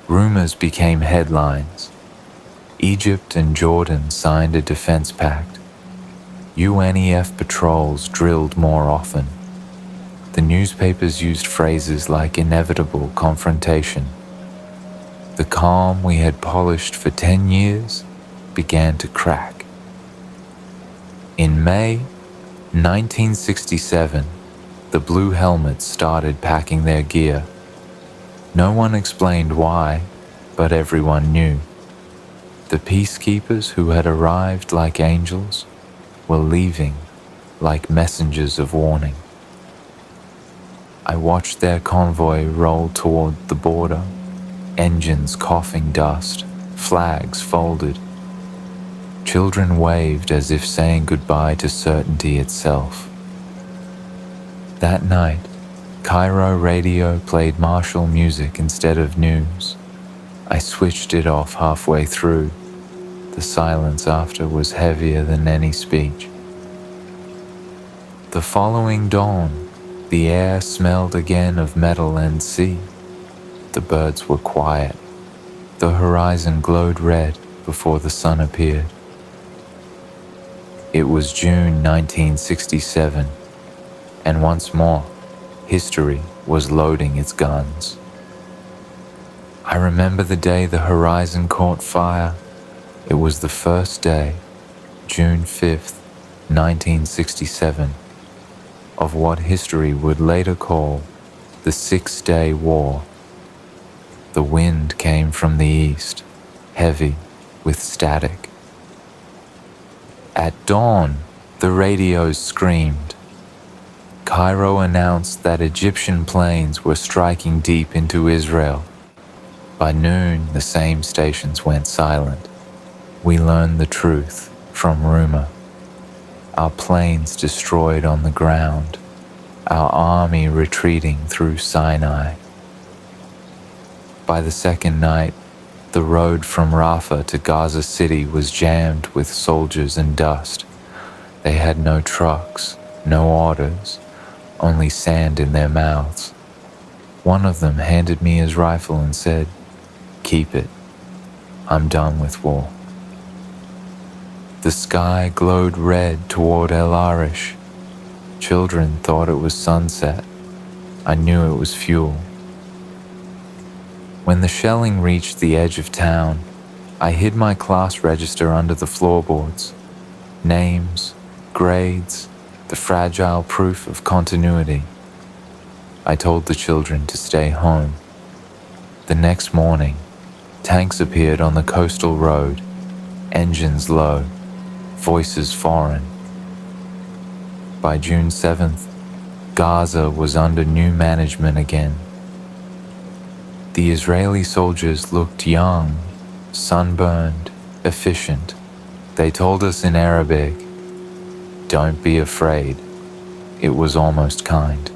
Speaker 1: rumors became headlines. Egypt and Jordan signed a defense pact. UNEF patrols drilled more often. The newspapers used phrases like inevitable confrontation. The calm we had polished for 10 years began to crack. In May 1967, the Blue Helmets started packing their gear. No one explained why, but everyone knew. The peacekeepers who had arrived like angels were leaving like messengers of warning. I watched their convoy roll toward the border, engines coughing dust, flags folded. Children waved as if saying goodbye to certainty itself. That night, Cairo radio played martial music instead of news. I switched it off halfway through. The silence after was heavier than any speech. The following dawn, the air smelled again of metal and sea. The birds were quiet. The horizon glowed red before the sun appeared. It was June 1967, and once more, history was loading its guns. I remember the day the horizon caught fire. It was the first day, June 5th, 1967, of what history would later call the Six-Day War. The wind came from the east, heavy with static. At dawn, the radios screamed. Cairo announced that Egyptian planes were striking deep into Israel. By noon, the same stations went silent. We learned the truth from rumor. Our planes destroyed on the ground, our army retreating through Sinai. By the second night, the road from Rafah to Gaza City was jammed with soldiers and dust. They had no trucks, no orders, only sand in their mouths. One of them handed me his rifle and said, "Keep it. I'm done with war." The sky glowed red toward El Arish. Children thought it was sunset. I knew it was fuel. When the shelling reached the edge of town, I hid my class register under the floorboards. Names, grades, the fragile proof of continuity. I told the children to stay home. The next morning, tanks appeared on the coastal road, engines low, voices foreign. By June 7th, Gaza was under new management again. The Israeli soldiers looked young, sunburned, efficient. They told us in Arabic, "Don't be afraid." It was almost kind.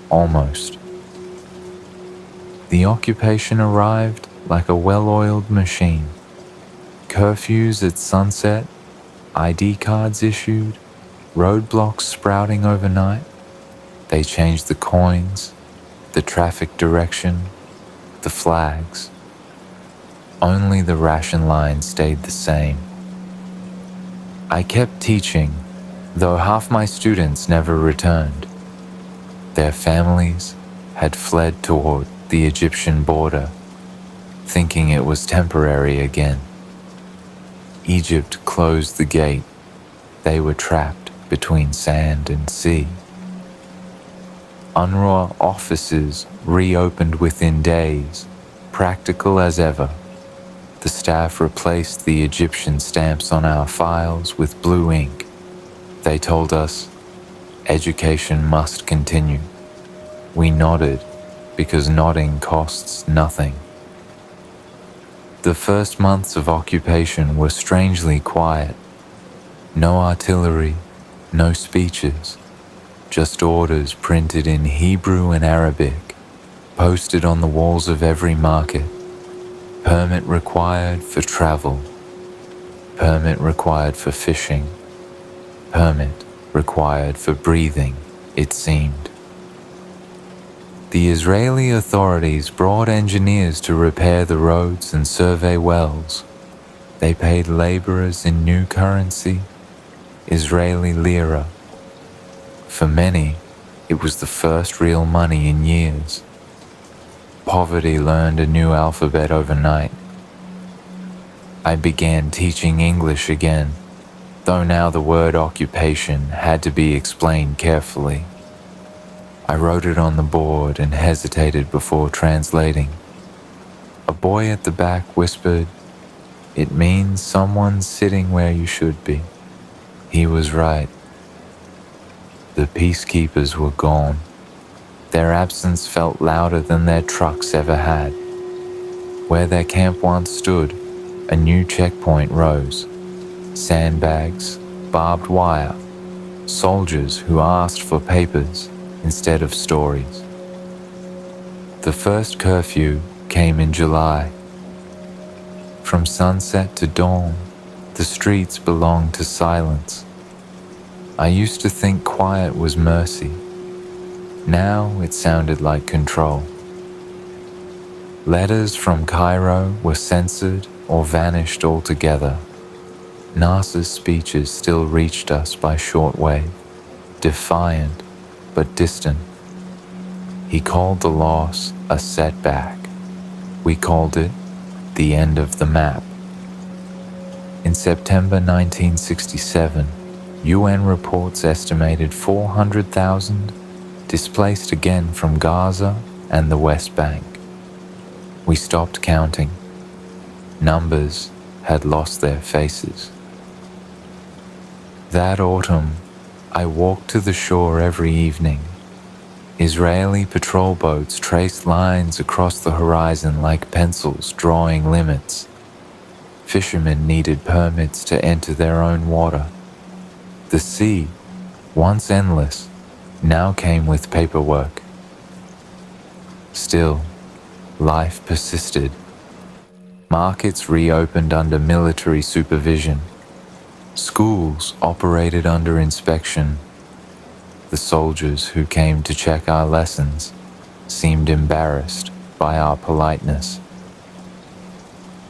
Speaker 1: Almost. The occupation arrived like a well-oiled machine. Curfews at sunset, ID cards issued, roadblocks sprouting overnight. They changed the coins, the traffic direction, the flags. Only the ration line stayed the same. I kept teaching, though half my students never returned. Their families had fled toward the Egyptian border, thinking it was temporary again. Egypt closed the gate. They were trapped between sand and sea. UNRWA offices reopened within days, practical as ever. The staff replaced the Egyptian stamps on our files with blue ink. They told us, education must continue. We nodded, because nodding costs nothing. The first months of occupation were strangely quiet. No artillery, no speeches, just orders printed in Hebrew and Arabic, posted on the walls of every market. Permit required for travel. Permit required for fishing. Permit required for breathing, it seemed. The Israeli authorities brought engineers to repair the roads and survey wells. They paid laborers in new currency, Israeli lira. For many, it was the first real money in years. Poverty learned a new alphabet overnight. I began teaching English again, though now the word occupation had to be explained carefully. I wrote it on the board and hesitated before translating. A boy at the back whispered, "It means someone sitting where you should be." He was right. The peacekeepers were gone. Their absence felt louder than their trucks ever had. Where their camp once stood, a new checkpoint rose. Sandbags, barbed wire, soldiers who asked for papers. instead of stories. The first curfew came in July. From sunset to dawn, the streets belonged to silence. I used to think quiet was mercy. Now it sounded like control. Letters from Cairo were censored or vanished altogether. Nasser's speeches still reached us by shortwave, defiant but distant. He called the loss a setback. We called it the end of the map. In September 1967, UN reports estimated 400,000 displaced again from Gaza and the West Bank. We stopped counting. Numbers had lost their faces. That autumn, I walked to the shore every evening. Israeli patrol boats traced lines across the horizon like pencils drawing limits. Fishermen needed permits to enter their own water. The sea, once endless, now came with paperwork. Still, life persisted. Markets reopened under military supervision. Schools operated under inspection. The soldiers who came to check our lessons seemed embarrassed by our politeness.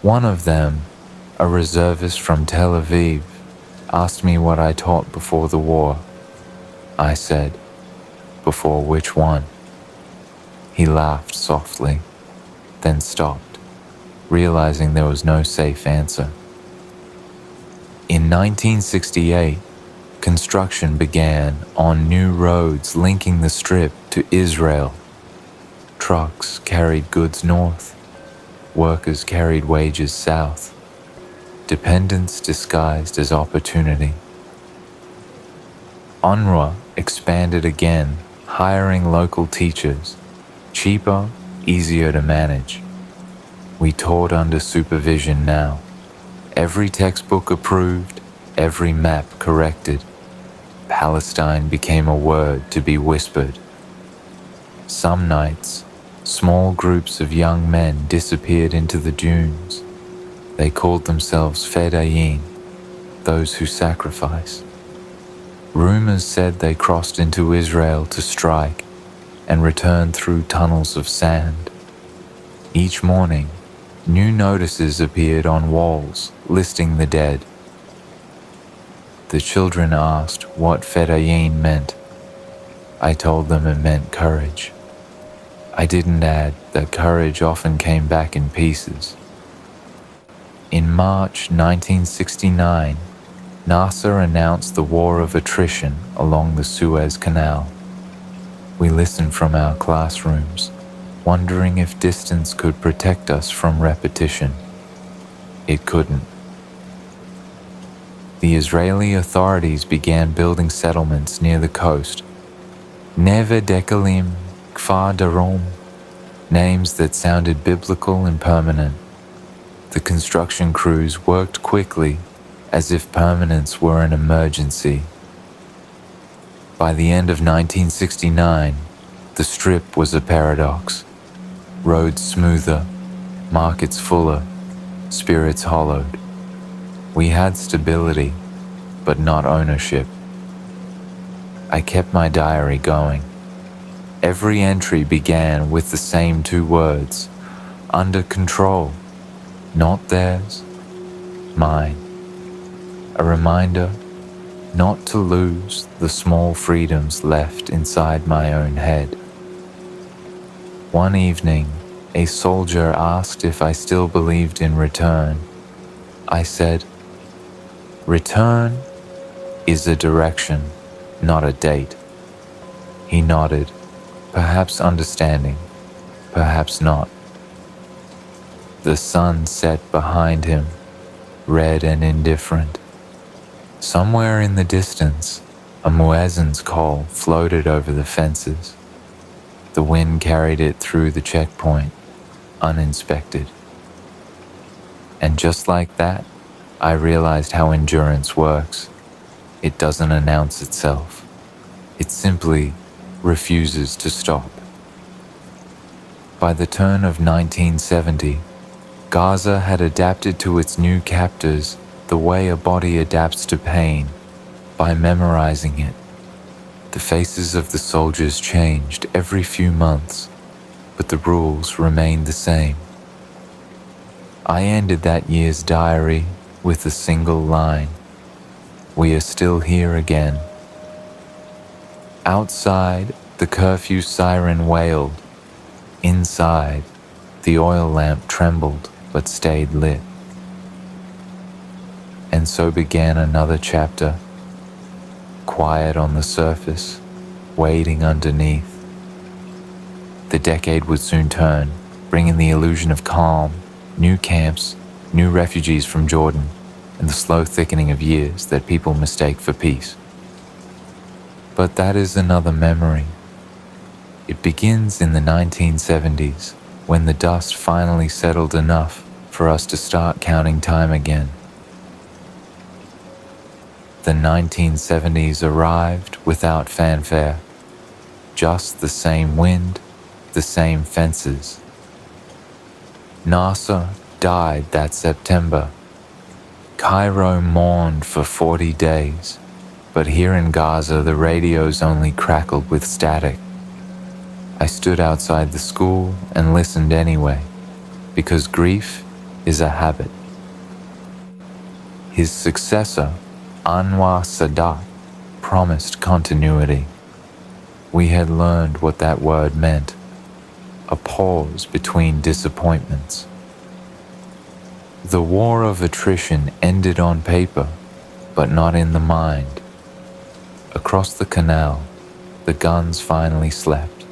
Speaker 1: One of them, a reservist from Tel Aviv, asked me what I taught before the war. I said, "Before which one?" He laughed softly, then stopped, realizing there was no safe answer. In 1968, construction began on new roads linking the Strip to Israel. Trucks carried goods north. Workers carried wages south. Dependence disguised as opportunity. UNRWA expanded again, hiring local teachers. Cheaper, easier to manage. We taught under supervision now. Every textbook approved, every map corrected. Palestine became a word to be whispered. Some nights, small groups of young men disappeared into the dunes. They called themselves Fedayeen, those who sacrifice. Rumors said they crossed into Israel to strike and returned through tunnels of sand. Each morning, new notices appeared on walls listing the dead. The children asked what Fedayeen meant. I told them it meant courage. I didn't add that courage often came back in pieces. In March 1969, Nasser announced the war of attrition along the Suez Canal. We listened from our classrooms, wondering if distance could protect us from repetition. It couldn't. The Israeli authorities began building settlements near the coast. Neve Dekalim, Kfar Darom, names that sounded biblical and permanent. The construction crews worked quickly, as if permanence were an emergency. By the end of 1969, the Strip was a paradox. Roads smoother, markets fuller, spirits hollowed. We had stability, but not ownership. I kept my diary going. Every entry began with the same two words, under control, not theirs, mine. A reminder not to lose the small freedoms left inside my own head. One evening, a soldier asked if I still believed in return. I said, "Return is a direction, not a date." He nodded, perhaps understanding, perhaps not. The sun set behind him, red and indifferent. Somewhere in the distance, a muezzin's call floated over the fences. The wind carried it through the checkpoint, uninspected. And just like that, I realized how endurance works. It doesn't announce itself. It simply refuses to stop. By the turn of 1970, Gaza had adapted to its new captors the way a body adapts to pain, by memorizing it. The faces of the soldiers changed every few months, but the rules remained the same. I ended that year's diary with a single line: "We are still here again." Outside, the curfew siren wailed. Inside, the oil lamp trembled but stayed lit. And so began another chapter, quiet on the surface, waiting underneath. The decade would soon turn, bringing the illusion of calm, new camps, new refugees from Jordan, and the slow thickening of years that people mistake for peace. But that is another memory. It begins in the 1970s, when the dust finally settled enough for us to start counting time again. The 1970s arrived without fanfare, just the same wind, the same fences. NASA died that September. Cairo mourned for 40 days, but here in Gaza the radios only crackled with static. I stood outside the school and listened anyway, because grief is a habit. His successor, Anwar Sadat, promised continuity. We had learned what that word meant, a pause between disappointments. The war of attrition ended on paper, but not in the mind. Across the canal, the guns finally slept.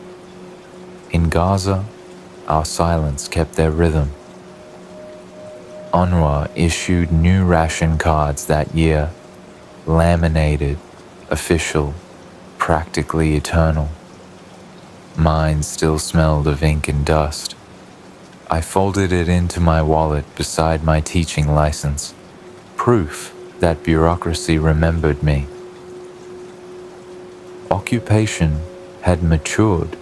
Speaker 1: In Gaza, our silence kept their rhythm. UNRWA issued new ration cards that year, laminated, official, practically eternal. Mine still smelled of ink and dust. I folded it into my wallet beside my teaching license, proof that bureaucracy remembered me. Occupation had matured.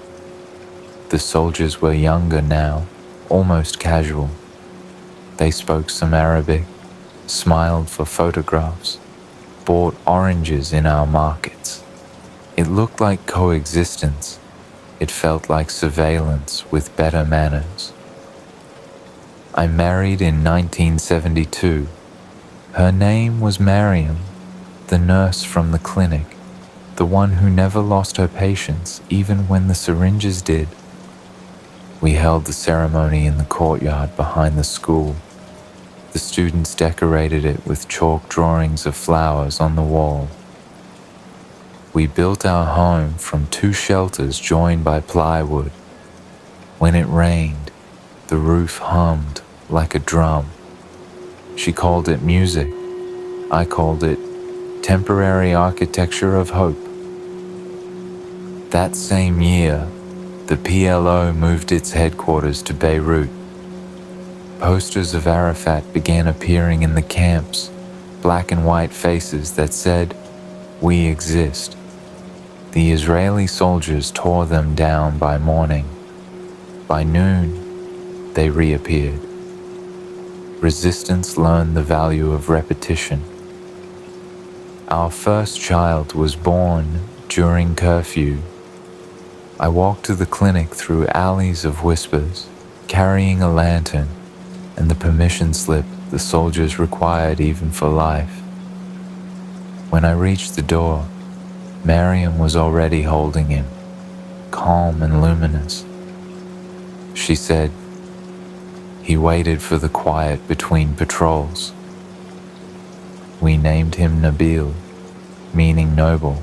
Speaker 1: The soldiers were younger now, almost casual. They spoke some Arabic, smiled for photographs, bought oranges in our markets. It looked like coexistence. It felt like surveillance with better manners. I married in 1972. Her name was Mariam, the nurse from the clinic, the one who never lost her patience even when the syringes did. We held the ceremony in the courtyard behind the school. The students decorated it with chalk drawings of flowers on the wall. We built our home from 2 shelters joined by plywood. When it rained, the roof hummed like a drum. She called it music. I called it temporary architecture of hope. That same year, the PLO moved its headquarters to Beirut. Posters of Arafat began appearing in the camps, black and white faces that said, "We exist." The Israeli soldiers tore them down by morning. By noon, they reappeared. Resistance learned the value of repetition. Our first child was born during curfew. I walked to the clinic through alleys of whispers, carrying a lantern and the permission slip the soldiers required even for life. When I reached the door, Mariam was already holding him, calm and luminous. She said, "He waited for the quiet between patrols." We named him Nabil, meaning noble,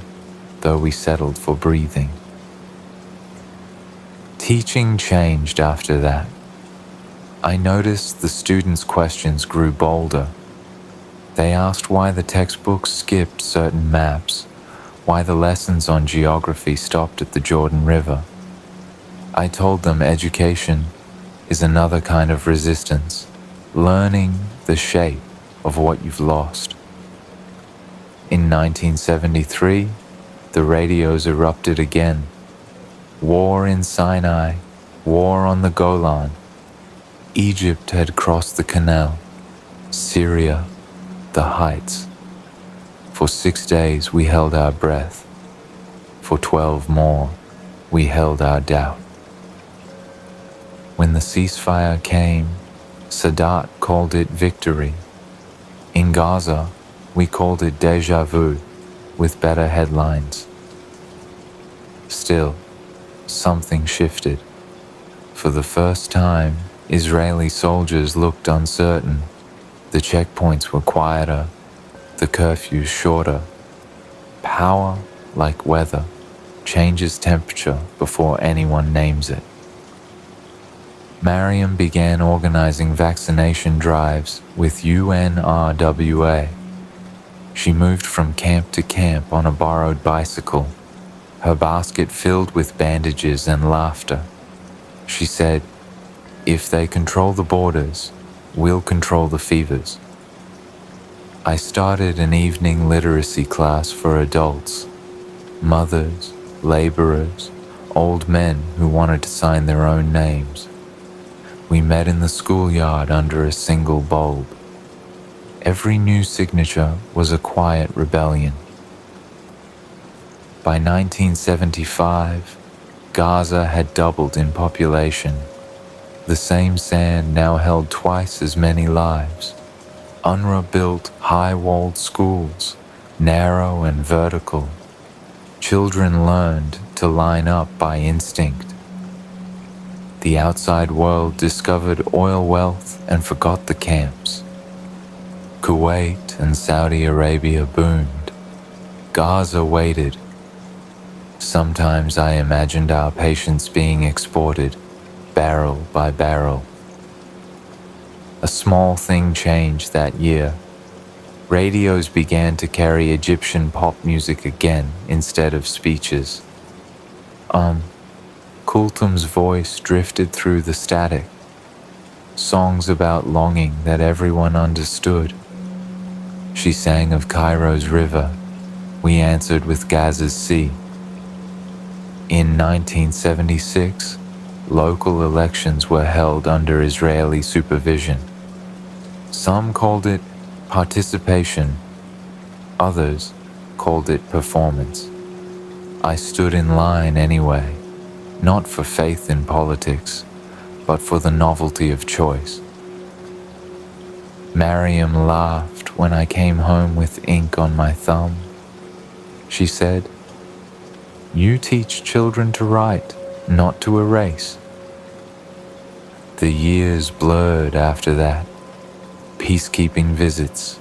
Speaker 1: though we settled for breathing. Teaching changed after that. I noticed the students' questions grew bolder. They asked why the textbooks skipped certain maps, why the lessons on geography stopped at the Jordan River. I told them education is another kind of resistance, learning the shape of what you've lost. In 1973, the radios erupted again, War in Sinai, war on the Golan. Egypt had crossed the canal, Syria, the heights. For 6 days we held our breath. For 12 more, we held our doubt. When the ceasefire came, Sadat called it victory. In Gaza, we called it déjà vu, with better headlines. Still, something shifted. For the first time, Israeli soldiers looked uncertain. The checkpoints were quieter, the curfews shorter. Power, like weather, changes temperature before anyone names it. Mariam began organizing vaccination drives with UNRWA. She moved from camp to camp on a borrowed bicycle, her basket filled with bandages and laughter. She said, "If they control the borders, we'll control the fevers." I started an evening literacy class for adults, mothers, laborers, old men who wanted to sign their own names. We met in the schoolyard under a single bulb. Every new signature was a quiet rebellion. By 1975, Gaza had doubled in population. The same sand now held twice as many lives. UNRWA built high-walled schools, narrow and vertical. Children learned to line up by instinct. The outside world discovered oil wealth and forgot the camps. Kuwait and Saudi Arabia boomed. Gaza waited. Sometimes I imagined our patients being exported, barrel by barrel. A small thing changed that year. Radios began to carry Egyptian pop music again instead of speeches. Kulthum's voice drifted through the static. Songs about longing that everyone understood. She sang of Cairo's river. We answered with Gaza's sea. In 1976, local elections were held under Israeli supervision. Some called it participation, others called it performance. I stood in line anyway, not for faith in politics, but for the novelty of choice. Mariam laughed when I came home with ink on my thumb. She said, "You teach children to write, not to erase." The years blurred after that. Peacekeeping visits,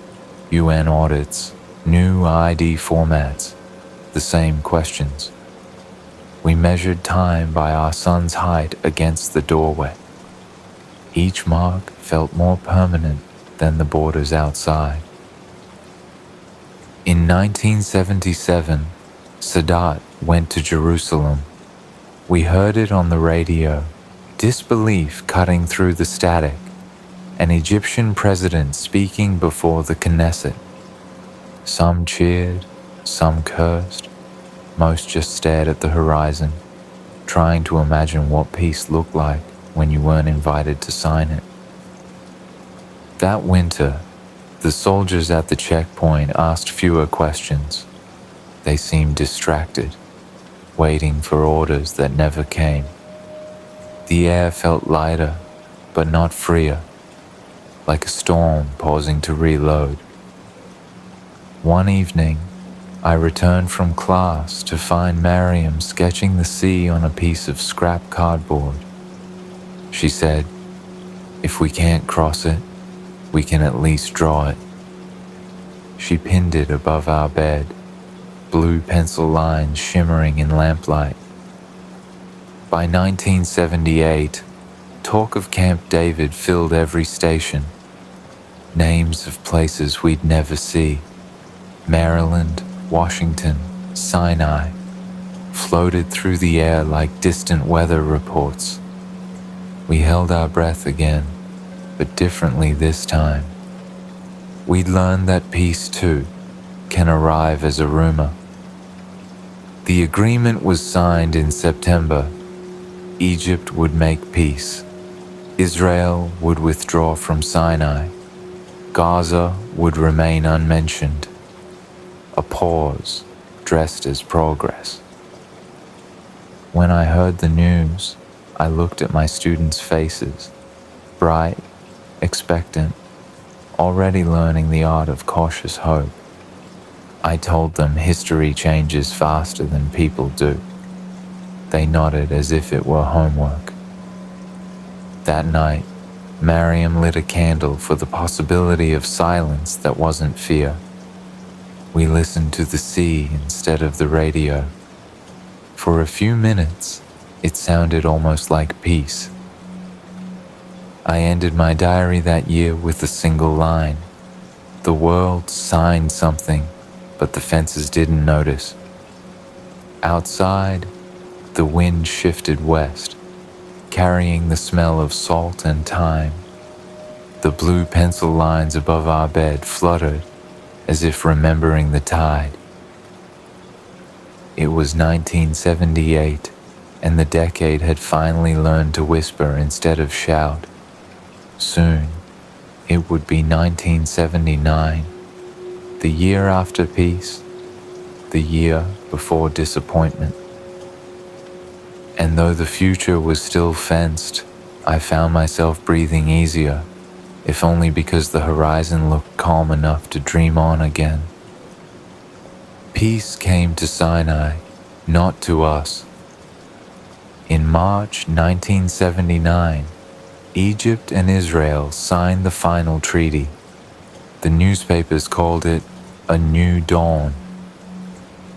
Speaker 1: UN audits, new ID formats, the same questions. We measured time by our son's height against the doorway. Each mark felt more permanent than the borders outside. In 1977, Sadat went to Jerusalem. We heard it on the radio, disbelief cutting through the static, an Egyptian president speaking before the Knesset. Some cheered, some cursed, most just stared at the horizon, trying to imagine what peace looked like when you weren't invited to sign it. That winter, the soldiers at the checkpoint asked fewer questions. They seemed distracted, waiting for orders that never came. The air felt lighter, but not freer, like a storm pausing to reload. One evening, I returned from class to find Mariam sketching the sea on a piece of scrap cardboard. She said, "If we can't cross it, we can at least draw it." She pinned it above our bed, blue pencil lines shimmering in lamplight. By 1978, talk of Camp David filled every station. Names of places we'd never see, Maryland, Washington, Sinai, floated through the air like distant weather reports. We held our breath again, but differently this time. We'd learned that peace, too, can arrive as a rumor. The agreement was signed in September Egypt would make peace. Israel would withdraw from Sinai. Gaza would remain unmentioned. A pause dressed as progress. When I heard the news, I looked at my students' faces, bright, expectant, already learning the art of cautious hope. I told them history changes faster than people do. They nodded as if it were homework. That night, Mariam lit a candle for the possibility of silence that wasn't fear. We listened to the sea instead of the radio. For a few minutes, it sounded almost like peace. I ended my diary that year with a single line. The world signed something, but the fences didn't notice. Outside, the wind shifted west, carrying the smell of salt and thyme. The blue pencil lines above our bed fluttered, as if remembering the tide. It was 1978, and the decade had finally learned to whisper instead of shout. Soon, it would be 1979, the year after peace, the year before disappointment. And though the future was still fenced, I found myself breathing easier, if only because the horizon looked calm enough to dream on again. Peace came to Sinai, not to us. In March 1979, Egypt and Israel signed the final treaty. The newspapers called it a new dawn.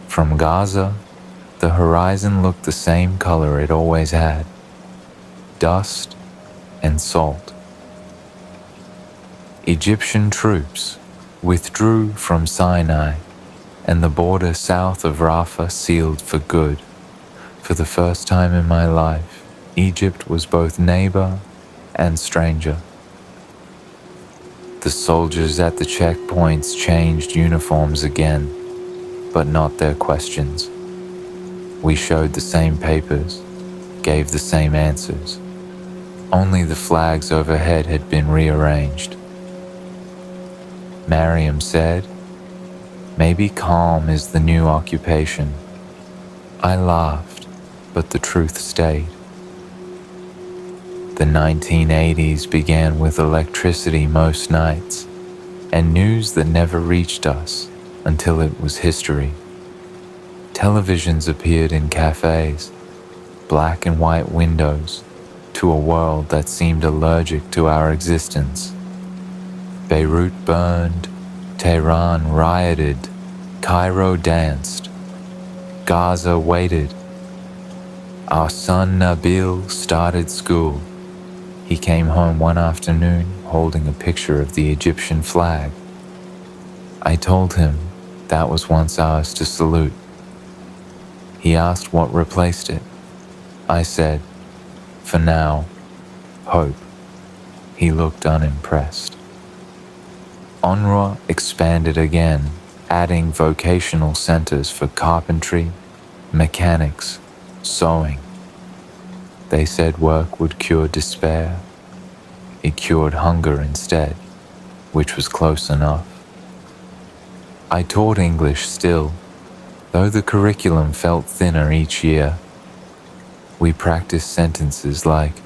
Speaker 1: From Gaza, the horizon looked the same color it always had: dust and salt. Egyptian troops withdrew from Sinai, and the border south of Rafah sealed for good. For the first time in my life, Egypt was both neighbor and stranger. The soldiers at the checkpoints changed uniforms again, but not their questions. We showed the same papers, gave the same answers. Only the flags overhead had been rearranged. Mariam said, "Maybe calm is the new occupation." I laughed, but the truth stayed. The 1980s began with electricity most nights, and news that never reached us until it was history. Televisions appeared in cafes, black and white windows, to a world that seemed allergic to our existence. Beirut burned, Tehran rioted, Cairo danced, Gaza waited. Our son Nabil started school. He came home one afternoon holding a picture of the Egyptian flag. I told him that was once ours to salute. He asked what replaced it. I said, "For now, hope." He looked unimpressed. UNRWA expanded again, adding vocational centers for carpentry, mechanics, sewing. They said work would cure despair. It cured hunger instead, which was close enough. I taught English still, though the curriculum felt thinner each year. We practiced sentences like,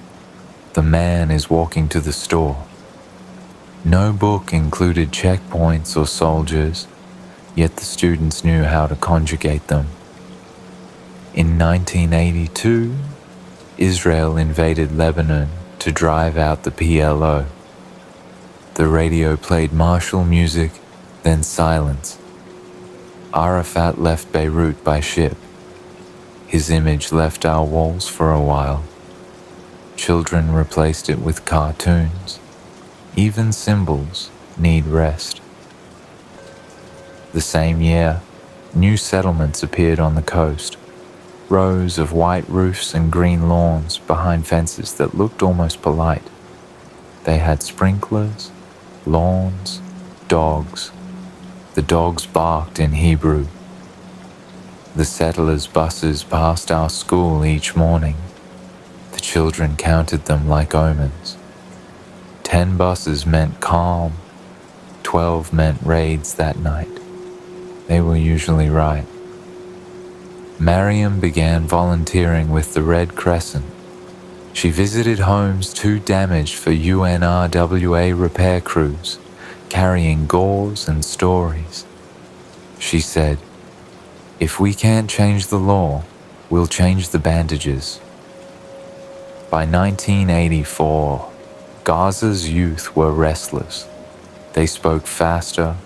Speaker 1: "The man is walking to the store." No book included checkpoints or soldiers, yet the students knew how to conjugate them. In 1982, Israel invaded Lebanon to drive out the PLO. The radio played martial music, then silence. Arafat left Beirut by ship. His image left our walls for a while. Children replaced it with cartoons. Even symbols need rest. The same year, new settlements appeared on the coast. Rows of white roofs and green lawns behind fences that looked almost polite. They had sprinklers, lawns, dogs. The dogs barked in Hebrew. The settlers' buses passed our school each morning. The children counted them like omens. 10 buses meant calm, 12 meant raids that night. They were usually right. Mariam began volunteering with the Red Crescent. She visited homes too damaged for UNRWA repair crews, carrying gauze and stories. She said, "If we can't change the law, we'll change the bandages." By 1984, Gaza's youth were restless. They spoke faster,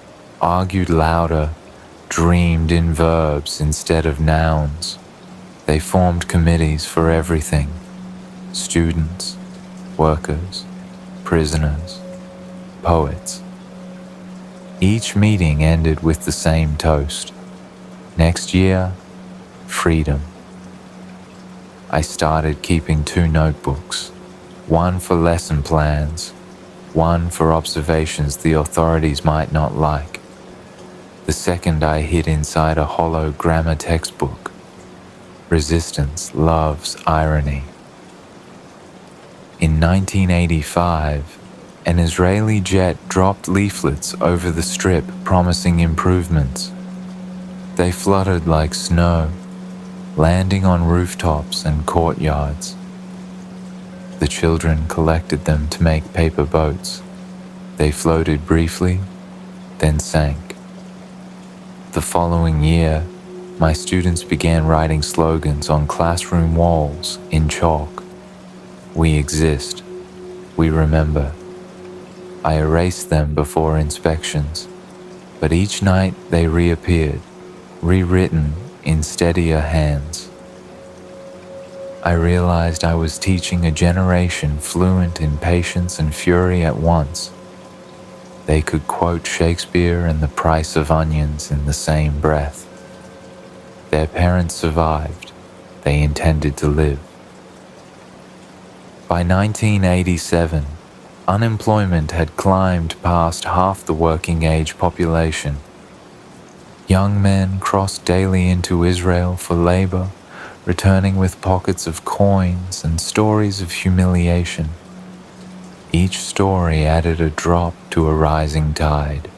Speaker 1: argued louder, dreamed in verbs instead of nouns. They formed committees for everything: students, workers, prisoners, poets. Each meeting ended with the same toast: next year, freedom. I started keeping 2 notebooks, one for lesson plans, one for observations the authorities might not like. The second I hid inside a hollow grammar textbook. Resistance loves irony. In 1985, an Israeli jet dropped leaflets over the Strip promising improvements. They fluttered like snow, landing on rooftops and courtyards. The children collected them to make paper boats. They floated briefly, then sank. The following year, my students began writing slogans on classroom walls in chalk. We exist. We remember. I erased them before inspections, but each night they reappeared, rewritten in steadier hands. I realized I was teaching a generation fluent in patience and fury at once. They could quote Shakespeare and The Price of Onions in the same breath. Their parents survived. They intended to live. By 1987, unemployment had climbed past half the working-age population. Young men crossed daily into Israel for labor, returning with pockets of coins and stories of humiliation. Each story added a drop to a rising tide.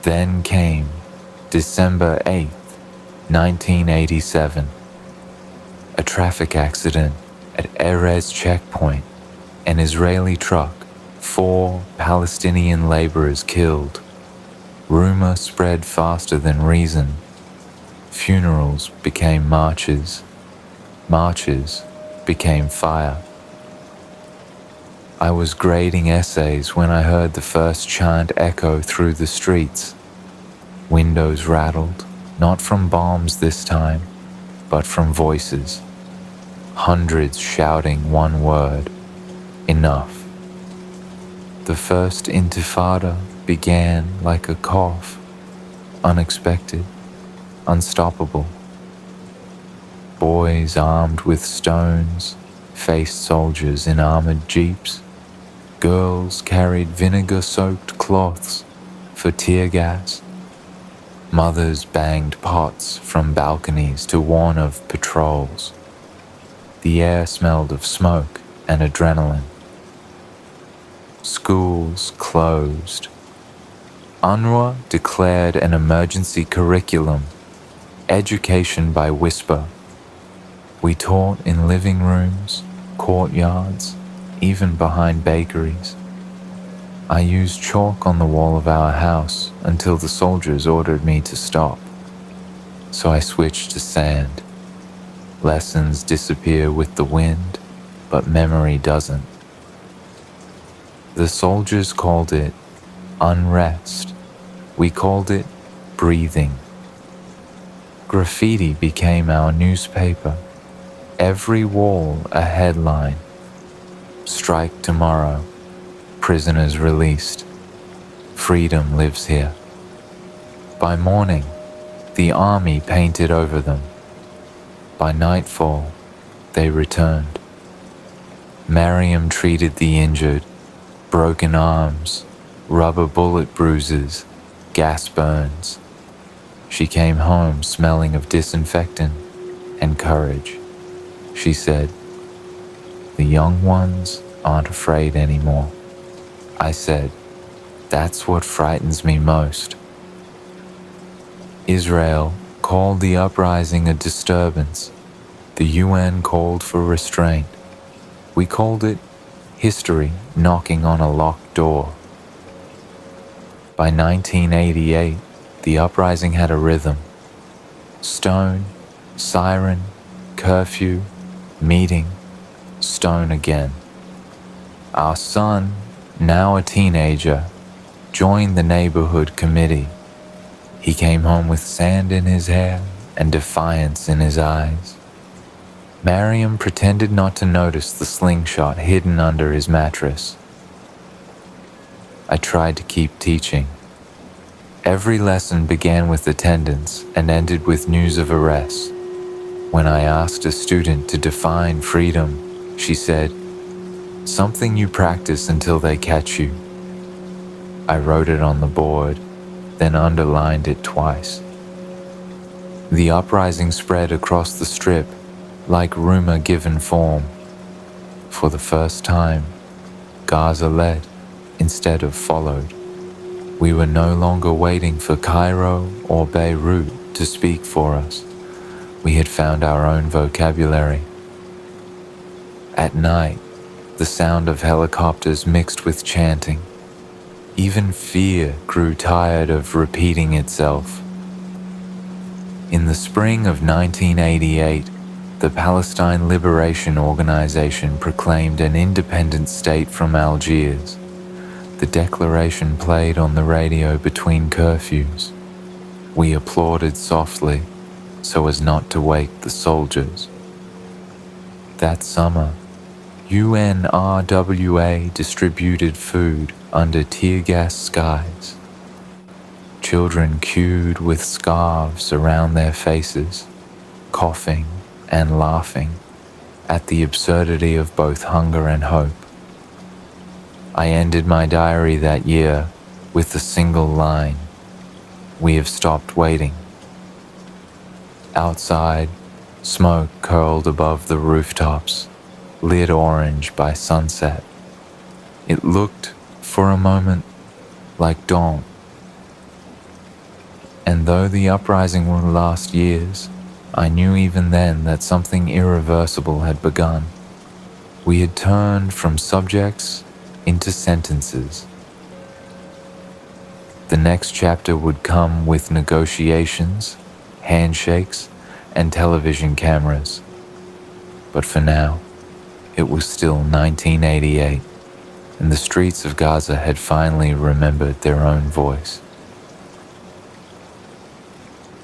Speaker 1: Then came December 8th, 1987. A traffic accident at Erez checkpoint. An Israeli truck, 4 Palestinian laborers killed. Rumor spread faster than reason. Funerals became marches. Marches became fire. I was grading essays when I heard the first chant echo through the streets. Windows rattled, not from bombs this time, but from voices. Hundreds shouting one word: enough. The first intifada began like a cough, unexpected, unstoppable. Boys armed with stones faced soldiers in armored jeeps. Girls carried vinegar-soaked cloths for tear gas. Mothers banged pots from balconies to warn of patrols. The air smelled of smoke and adrenaline. Schools closed. UNRWA declared an emergency curriculum, education by whisper. We taught in living rooms, courtyards, even behind bakeries. I used chalk on the wall of our house until the soldiers ordered me to stop. So I switched to sand. Lessons disappear with the wind, but memory doesn't. The soldiers called it unrest. We called it breathing. Graffiti became our newspaper. Every wall a headline. Strike tomorrow. Prisoners released. Freedom lives here. By morning, the army painted over them. By nightfall, they returned. Mariam treated the injured, broken arms, rubber bullet bruises, gas burns. She came home smelling of disinfectant and courage. She said, The young ones aren't afraid anymore. I said, that's what frightens me most. Israel called the uprising a disturbance. The UN called for restraint. We called it history knocking on a locked door. By 1988, the uprising had a rhythm. Stone, siren, curfew, meeting, stone again. Our son, now a teenager, joined the neighborhood committee. He came home with sand in his hair and defiance in his eyes. Mariam pretended not to notice the slingshot hidden under his mattress. I tried to keep teaching. Every lesson began with attendance and ended with news of arrest. When I asked a student to define freedom, she said, "Something you practice until they catch you." I wrote it on the board, then underlined it twice. The uprising spread across the strip like rumor given form. For the first time, Gaza led instead of followed. We were no longer waiting for Cairo or Beirut to speak for us. We had found our own vocabulary. At night, the sound of helicopters mixed with chanting. Even fear grew tired of repeating itself. In the spring of 1988, the Palestine Liberation Organization proclaimed an independent state from Algiers. The declaration played on the radio between curfews. We applauded softly, so as not to wake the soldiers. That summer, UNRWA distributed food under tear gas skies. Children queued with scarves around their faces, coughing and laughing at the absurdity of both hunger and hope. I ended my diary that year with a single line: "We have stopped waiting." Outside, smoke curled above the rooftops, lit orange by sunset. It looked, for a moment, like dawn. And though the uprising would last years, I knew even then that something irreversible had begun. We had turned from subjects into sentences. The next chapter would come with negotiations, handshakes, and television cameras. But for now, it was still 1988, and the streets of Gaza had finally remembered their own voice.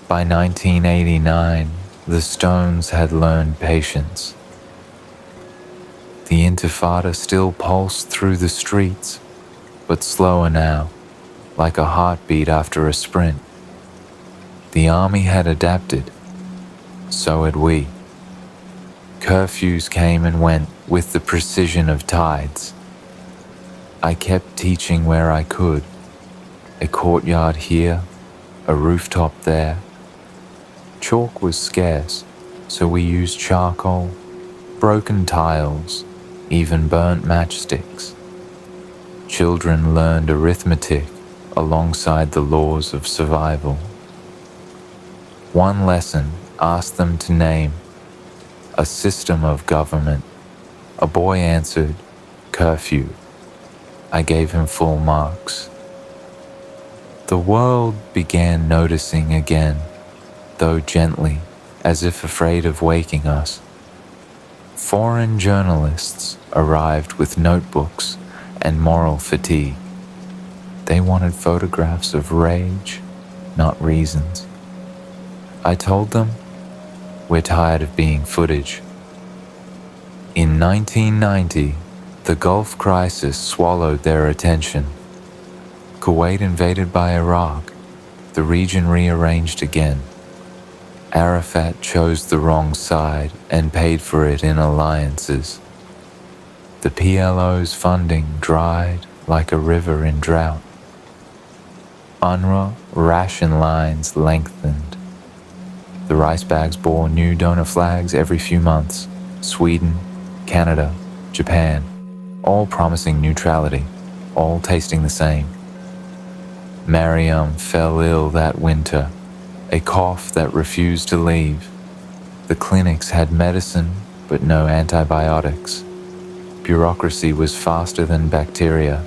Speaker 1: By 1989, the stones had learned patience. The Intifada still pulsed through the streets, but slower now, like a heartbeat after a sprint. The army had adapted. So had we. Curfews came and went with the precision of tides. I kept teaching where I could. A courtyard here, a rooftop there. Chalk was scarce, so we used charcoal, broken tiles, even burnt matchsticks. Children learned arithmetic alongside the laws of survival. One lesson asked them to name a system of government. A boy answered, curfew. I gave him full marks. The world began noticing again, though gently, as if afraid of waking us. Foreign journalists arrived with notebooks and moral fatigue. They wanted photographs of rage, not reasons. I told them, we're tired of being footage. In 1990, the Gulf crisis swallowed their attention. Kuwait invaded by Iraq, the region rearranged again. Arafat chose the wrong side and paid for it in alliances. The PLO's funding dried like a river in drought. UNRWA ration lines lengthened. The rice bags bore new donor flags every few months: Sweden, Canada, Japan, all promising neutrality, all tasting the same. Mariam fell ill that winter, a cough that refused to leave. The clinics had medicine, but no antibiotics. Bureaucracy was faster than bacteria.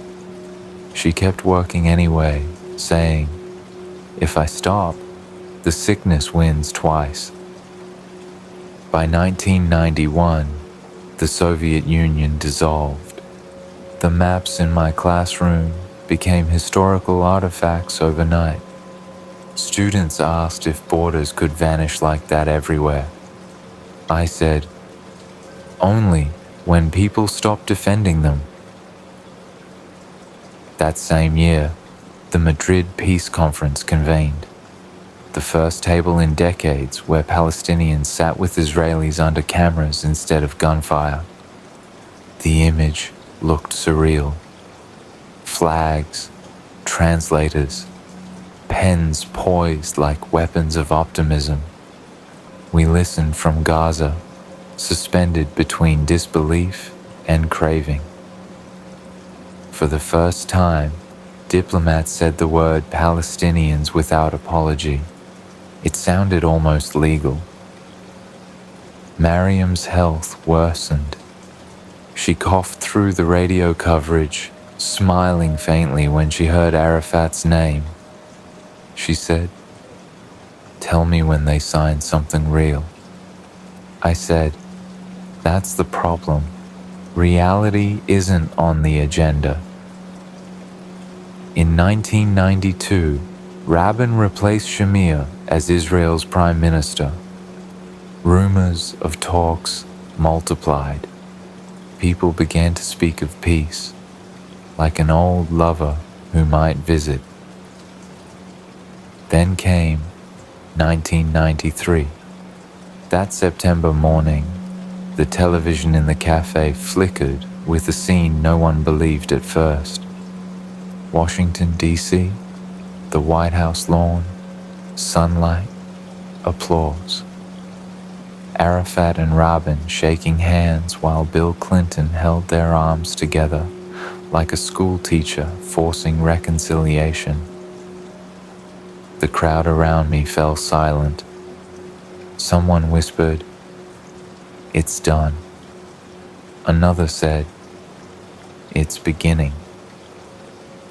Speaker 1: She kept working anyway, saying, "If I stop, the sickness wins twice." By 1991, the Soviet Union dissolved. The maps in my classroom became historical artifacts overnight. Students asked if borders could vanish like that everywhere. I said, only when people stop defending them. That same year, the Madrid Peace Conference convened, the first table in decades where Palestinians sat with Israelis under cameras instead of gunfire. The image looked surreal. Flags, translators, pens poised like weapons of optimism. We listened from Gaza, suspended between disbelief and craving. For the first time, diplomats said the word Palestinians without apology. It sounded almost legal. Mariam's health worsened. She coughed through the radio coverage, smiling faintly when she heard Arafat's name. She said, "Tell me when they sign something real." I said, "That's the problem. Reality isn't on the agenda." In 1992, Rabin replaced Shamir as Israel's prime minister. Rumors of talks multiplied. People began to speak of peace, like an old lover who might visit. Then came 1993. That September morning, the television in the cafe flickered with a scene no one believed at first. Washington, D.C., the White House lawn, sunlight, applause. Arafat and Rabin shaking hands while Bill Clinton held their arms together like a school teacher forcing reconciliation. The crowd around me fell silent. Someone whispered, "It's done." Another said, "It's beginning."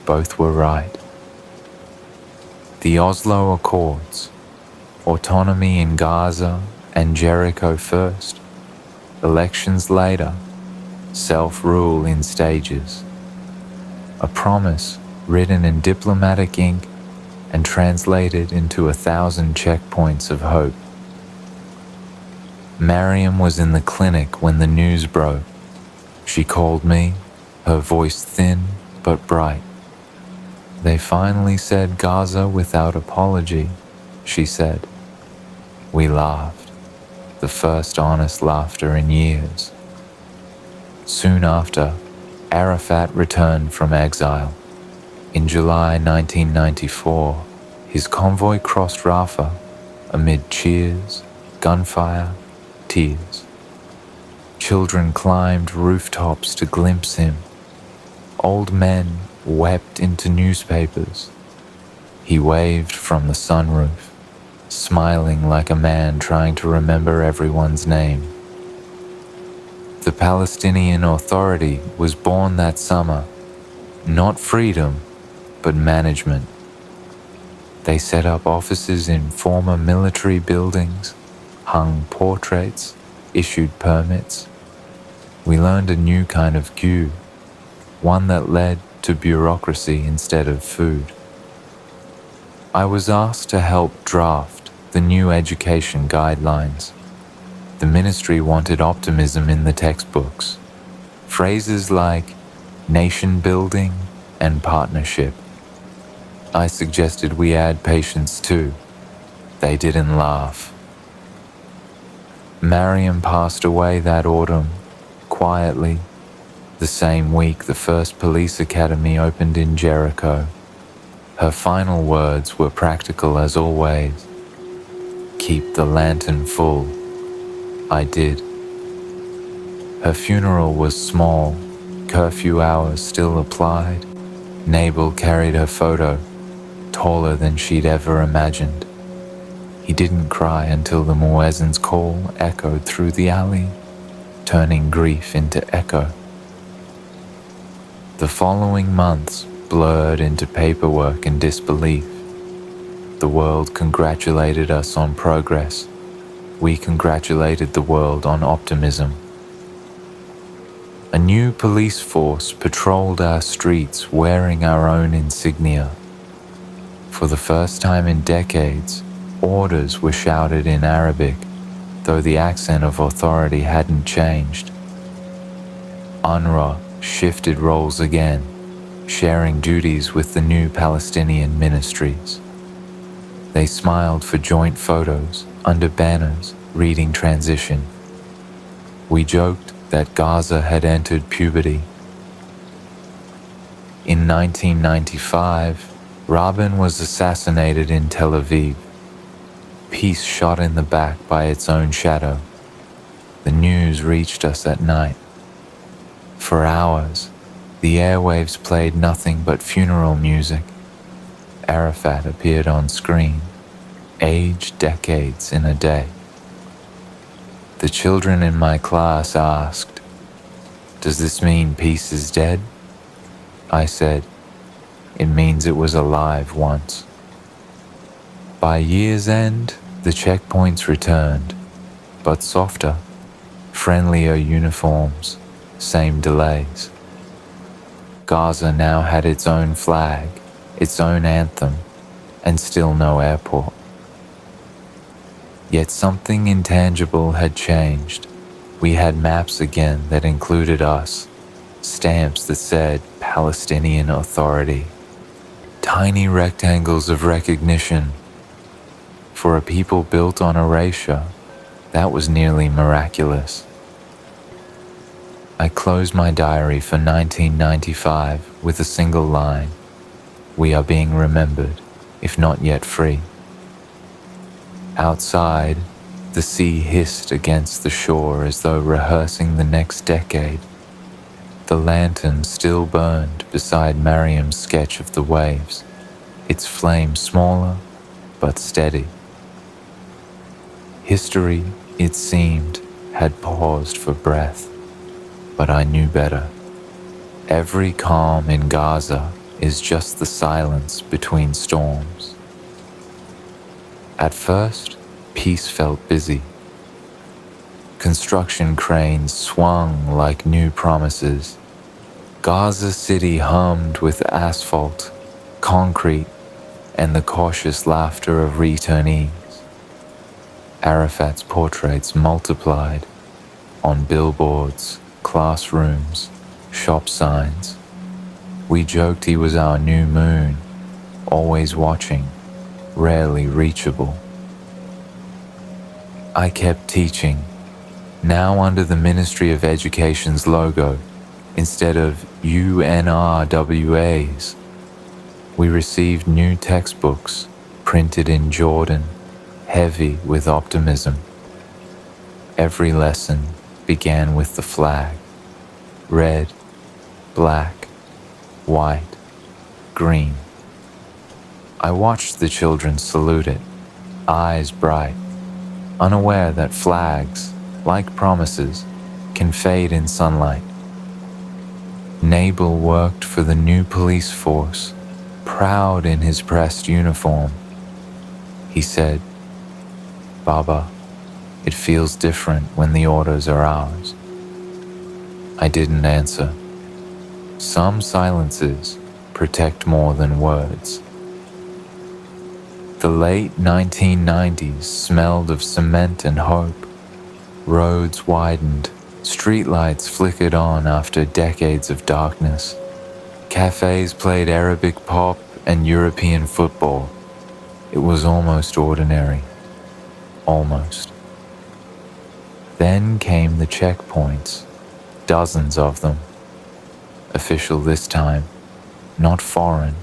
Speaker 1: Both were right. The Oslo Accords, autonomy in Gaza and Jericho first, elections later, self-rule in stages. A promise written in diplomatic ink and translated into 1,000 checkpoints of hope. Mariam was in the clinic when the news broke. She called me, her voice thin but bright. "They finally said Gaza without apology," she said. We laughed, the first honest laughter in years. Soon after, Arafat returned from exile. In July 1994, his convoy crossed Rafah amid cheers, gunfire, tears. Children climbed rooftops to glimpse him. Old men wept into newspapers. He waved from the sunroof, smiling like a man trying to remember everyone's name. The Palestinian Authority was born that summer, not freedom, but management. They set up offices in former military buildings, hung portraits, issued permits. We learned a new kind of queue, one that led to bureaucracy instead of food. I was asked to help draft the new education guidelines. The ministry wanted optimism in the textbooks, phrases like nation building and partnership. I suggested we add patience too. They didn't laugh. Mariam passed away that autumn, quietly, the same week the first police academy opened in Jericho. Her final words were practical as always. "Keep the lantern full." I did. Her funeral was small, curfew hours still applied. Nabal carried her photo, taller than she'd ever imagined. He didn't cry until the muezzin's call echoed through the alley, turning grief into echo. The following months blurred into paperwork and disbelief. The world congratulated us on progress. We congratulated the world on optimism. A new police force patrolled our streets wearing our own insignia. For the first time in decades, orders were shouted in Arabic, though the accent of authority hadn't changed. UNRWA shifted roles again, sharing duties with the new Palestinian ministries. They smiled for joint photos under banners reading transition. We joked that Gaza had entered puberty. In 1995, Rabin was assassinated in Tel Aviv. Peace shot in the back by its own shadow. The news reached us at night. For hours, the airwaves played nothing but funeral music. Arafat appeared on screen, aged decades in a day. The children in my class asked, "Does this mean peace is dead?" I said, "It means it was alive once." By year's end, the checkpoints returned, but softer, friendlier uniforms, same delays. Gaza now had its own flag, its own anthem, and still no airport. Yet something intangible had changed. We had maps again that included us, stamps that said Palestinian Authority, tiny rectangles of recognition. For a people built on erasure, that was nearly miraculous. I closed my diary for 1995 with a single line: "We are being remembered, if not yet free." Outside, the sea hissed against the shore as though rehearsing the next decade. The lantern still burned beside Mariam's sketch of the waves, its flame smaller but steady. History, it seemed, had paused for breath, but I knew better. Every calm in Gaza is just the silence between storms. At first, peace felt busy. Construction cranes swung like new promises. Gaza City hummed with asphalt, concrete, and the cautious laughter of returnees. Arafat's portraits multiplied on billboards, classrooms, shop signs. We joked he was our new moon, always watching, rarely reachable. I kept teaching, now under the Ministry of Education's logo, instead of UNRWA's. We received new textbooks, printed in Jordan, heavy with optimism. Every lesson began with the flag: red, black, white, green. I watched the children salute it, eyes bright, unaware that flags, like promises, can fade in sunlight. Nabal worked for the new police force, proud in his pressed uniform. He said, "Baba, it feels different when the orders are ours." I didn't answer. Some silences protect more than words. The late 1990s smelled of cement and hope. Roads widened, streetlights flickered on after decades of darkness. Cafes played Arabic pop and European football. It was almost ordinary. Almost. Then came the checkpoints, dozens of them. Official this time, not foreign,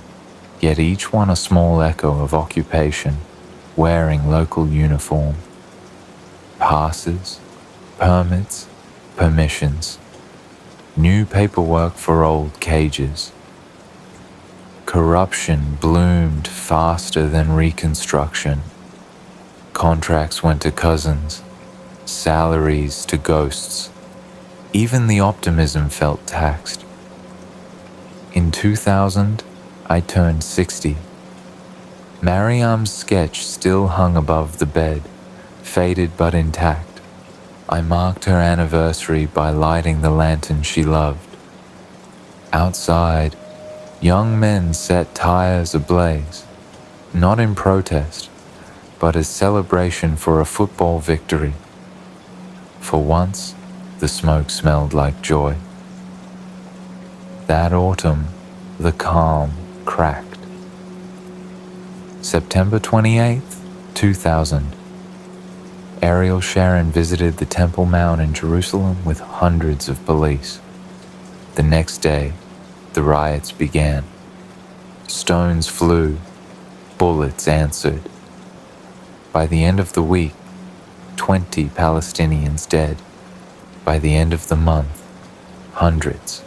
Speaker 1: yet each one a small echo of occupation, wearing local uniform. Passes, permits, permissions, new paperwork for old cages. Corruption bloomed faster than reconstruction. Contracts went to cousins, salaries to ghosts. Even the optimism felt taxed. In 2000, I turned 60. Mariam's sketch still hung above the bed, faded but intact. I marked her anniversary by lighting the lantern she loved. Outside, young men set tires ablaze, not in protest, but as celebration for a football victory. For once, the smoke smelled like joy. That autumn, the calm cracked. September 28th, 2000. Ariel Sharon visited the Temple Mount in Jerusalem with hundreds of police. The next day, the riots began. Stones flew, bullets answered. By the end of the week, 20 Palestinians dead. By the end of the month, hundreds.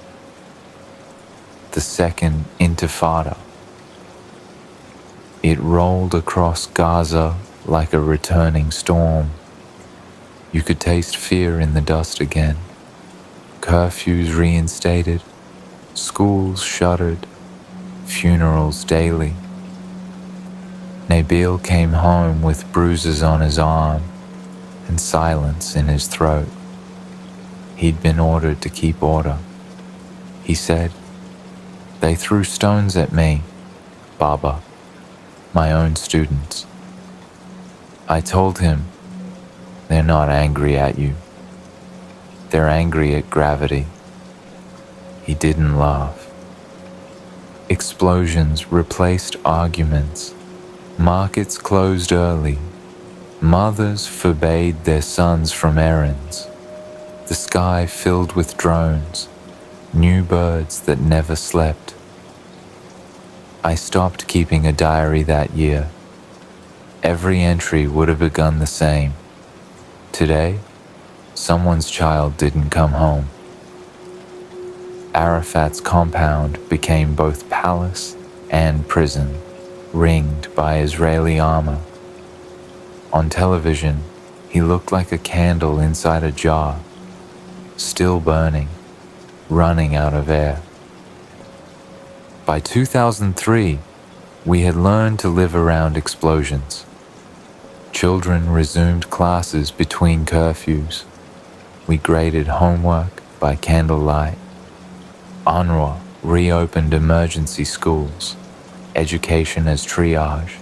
Speaker 1: The Second Intifada. It rolled across Gaza like a returning storm. You could taste fear in the dust again. Curfews reinstated, schools shuttered, funerals daily. Nabil came home with bruises on his arm and silence in his throat. He'd been ordered to keep order. He said, "They threw stones at me, Baba, my own students." I told him, "They're not angry at you. They're angry at gravity." He didn't laugh. Explosions replaced arguments. Markets closed early. Mothers forbade their sons from errands. The sky filled with drones, new birds that never slept. I stopped keeping a diary that year. Every entry would have begun the same. Today, someone's child didn't come home. Arafat's compound became both palace and prison, ringed by Israeli armor. On television, he looked like a candle inside a jar, still burning, running out of air. By 2003, we had learned to live around explosions. Children resumed classes between curfews. We graded homework by candlelight. UNRWA reopened emergency schools, education as triage.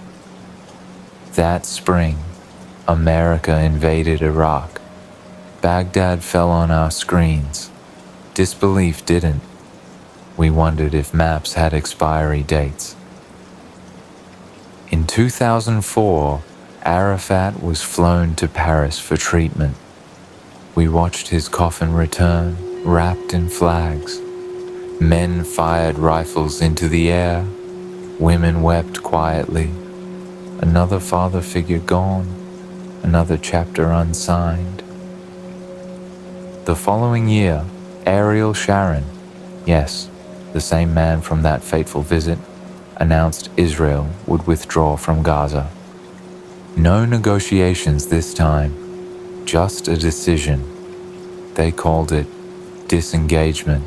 Speaker 1: That spring, America invaded Iraq. Baghdad fell on our screens. Disbelief didn't. We wondered if maps had expiry dates. In 2004, Arafat was flown to Paris for treatment. We watched his coffin return, wrapped in flags. Men fired rifles into the air. Women wept quietly. Another father figure gone, another chapter unsigned. The following year, Ariel Sharon, yes, the same man from that fateful visit, announced Israel would withdraw from Gaza. No negotiations this time, just a decision. They called it disengagement.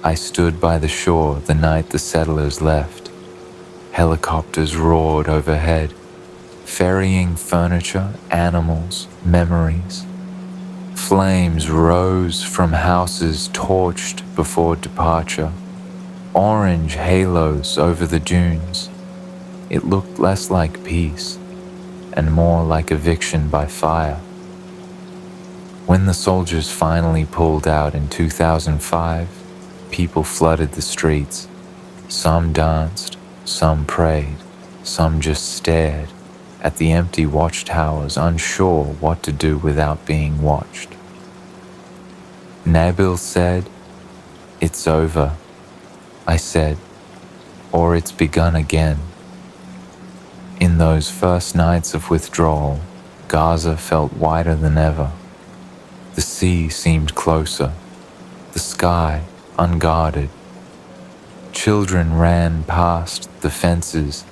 Speaker 1: I stood by the shore the night the settlers left. Helicopters roared overhead, ferrying furniture, animals, memories. Flames rose from houses torched before departure, orange halos over the dunes. It looked less like peace and more like eviction by fire. When the soldiers finally pulled out in 2005, people flooded the streets. Some danced, some prayed, some just stared at the empty watchtowers, unsure what to do without being watched. Nabil said, "It's over." I said, "Or it's begun again." In those first nights of withdrawal, Gaza felt wider than ever. The sea seemed closer, the sky unguarded. Children ran past the fences,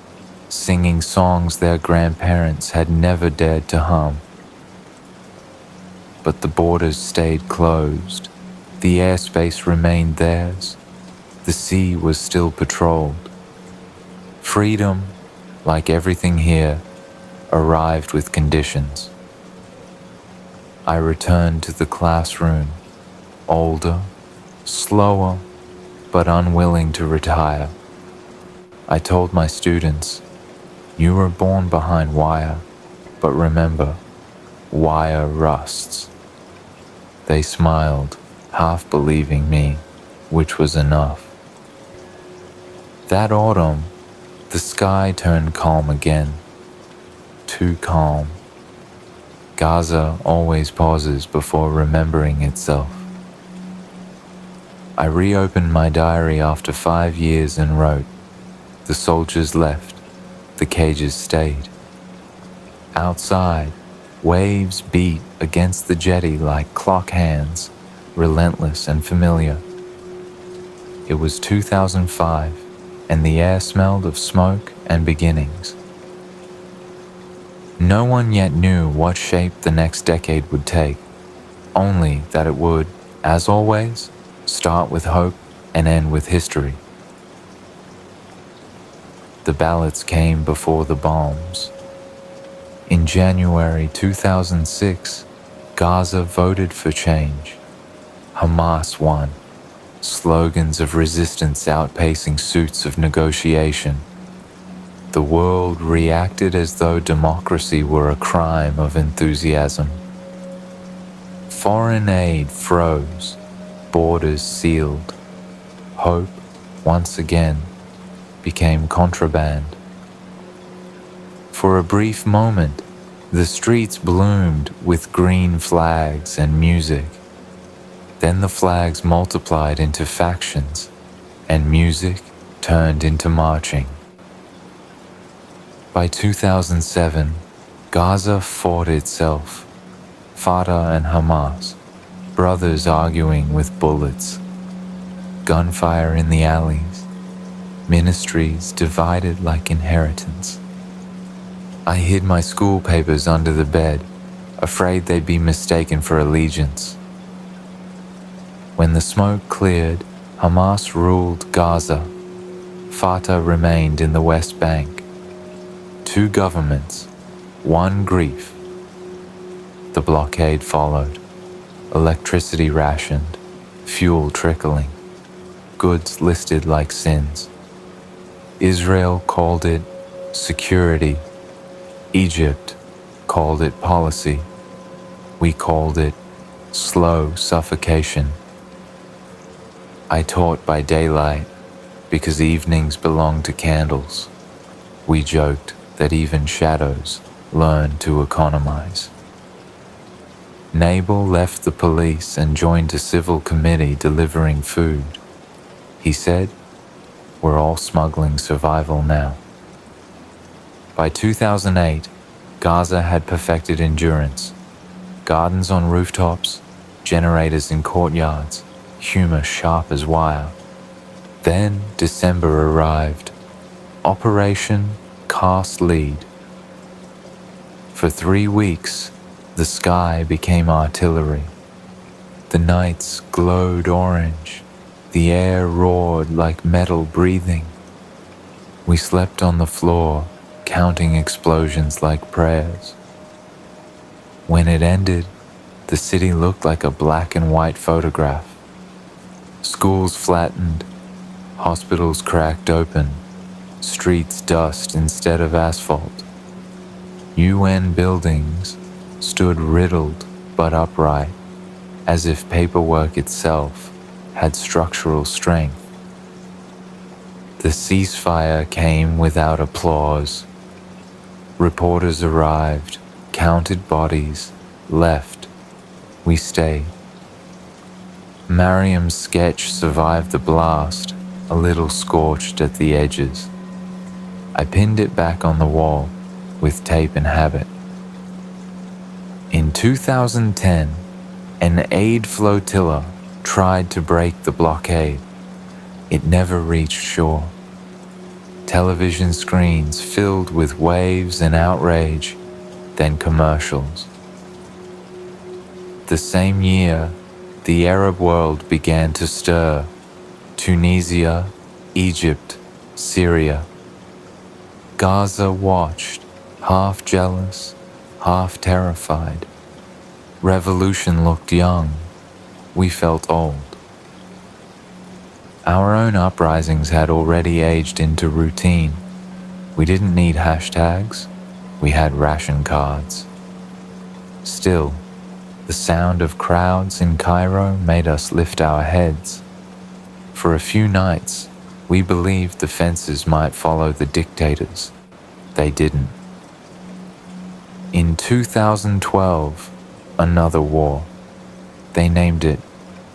Speaker 1: singing songs their grandparents had never dared to hum. But the borders stayed closed. The airspace remained theirs. The sea was still patrolled. Freedom, like everything here, arrived with conditions. I returned to the classroom, older, slower, but unwilling to retire. I told my students, "You were born behind wire, but remember, wire rusts." They smiled, half believing me, which was enough. That autumn, the sky turned calm again. Too calm. Gaza always pauses before remembering itself. I reopened my diary after 5 years and wrote, "The soldiers left, the cages stayed." Outside, waves beat against the jetty like clock hands, relentless and familiar. It was 2005, and the air smelled of smoke and beginnings. No one yet knew what shape the next decade would take, only that it would, as always, start with hope and end with history. The ballots came before the bombs. In January 2006, Gaza voted for change. Hamas won, slogans of resistance outpacing suits of negotiation. The world reacted as though democracy were a crime of enthusiasm. Foreign aid froze, borders sealed. Hope, once again, became contraband. For a brief moment, the streets bloomed with green flags and music. Then the flags multiplied into factions, and music turned into marching. By 2007, Gaza fought itself. Fatah and Hamas, brothers arguing with bullets. Gunfire in the alleys. Ministries divided like inheritance. I hid my school papers under the bed, afraid they'd be mistaken for allegiance. When the smoke cleared, Hamas ruled Gaza. Fatah remained in the West Bank. 2 governments, 1 grief. The blockade followed. Electricity rationed, fuel trickling, goods listed like sins. Israel called it security. Egypt called it policy. We called it slow suffocation. I taught by daylight because evenings belonged to candles. We joked that even shadows learn to economize. Nabal left the police and joined a civil committee delivering food. He said, "We're all smuggling survival now." By 2008, Gaza had perfected endurance. Gardens on rooftops, generators in courtyards, humor sharp as wire. Then December arrived. Operation Cast Lead. For 3 weeks, the sky became artillery. The nights glowed orange. The air roared like metal breathing. We slept on the floor, counting explosions like prayers. When it ended, the city looked like a black and white photograph. Schools flattened, hospitals cracked open, streets dust instead of asphalt. UN buildings stood riddled but upright, as if paperwork itself had structural strength. The ceasefire came without applause. Reporters arrived, counted bodies, left. We stayed. Mariam's sketch survived the blast, a little scorched at the edges. I pinned it back on the wall with tape and habit. In 2010, An aid flotilla tried to break the blockade. It never reached shore. Television screens filled with waves and outrage, then commercials. The same year, the Arab world began to stir. Tunisia, Egypt, Syria. Gaza watched, half jealous, half terrified. Revolution looked young. We felt old. Our own uprisings had already aged into routine. We didn't need hashtags. We had ration cards. Still, the sound of crowds in Cairo made us lift our heads. For a few nights, we believed the fences might follow the dictators. They didn't. In 2012, another war. They named it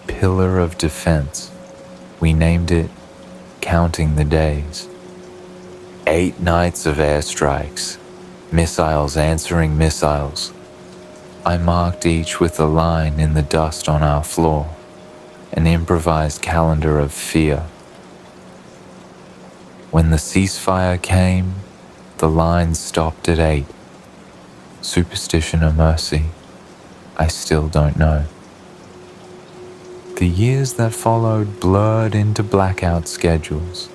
Speaker 1: Pillar of Defense. We named it Counting the Days. 8 nights of airstrikes, missiles answering missiles. I marked each with a line in the dust on our floor, an improvised calendar of fear. When the ceasefire came, the line stopped at 8. Superstition or mercy, I still don't know. The years that followed blurred into blackout schedules.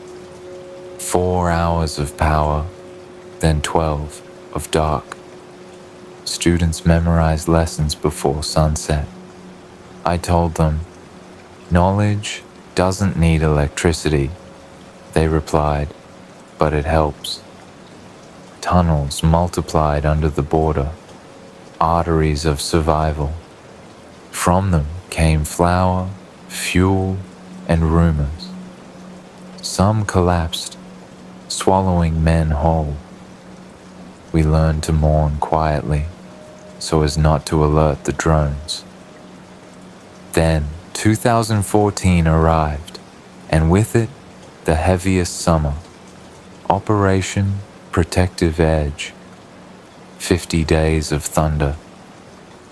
Speaker 1: 4 hours of power, then 12 of dark. Students memorized lessons before sunset. I told them, knowledge doesn't need electricity. They replied, but it helps. Tunnels multiplied under the border, arteries of survival. From them came flour, fuel, and rumors. Some collapsed, swallowing men whole. We learned to mourn quietly, so as not to alert the drones. Then 2014 arrived, and with it, the heaviest summer. Operation Protective Edge. 50 days of thunder.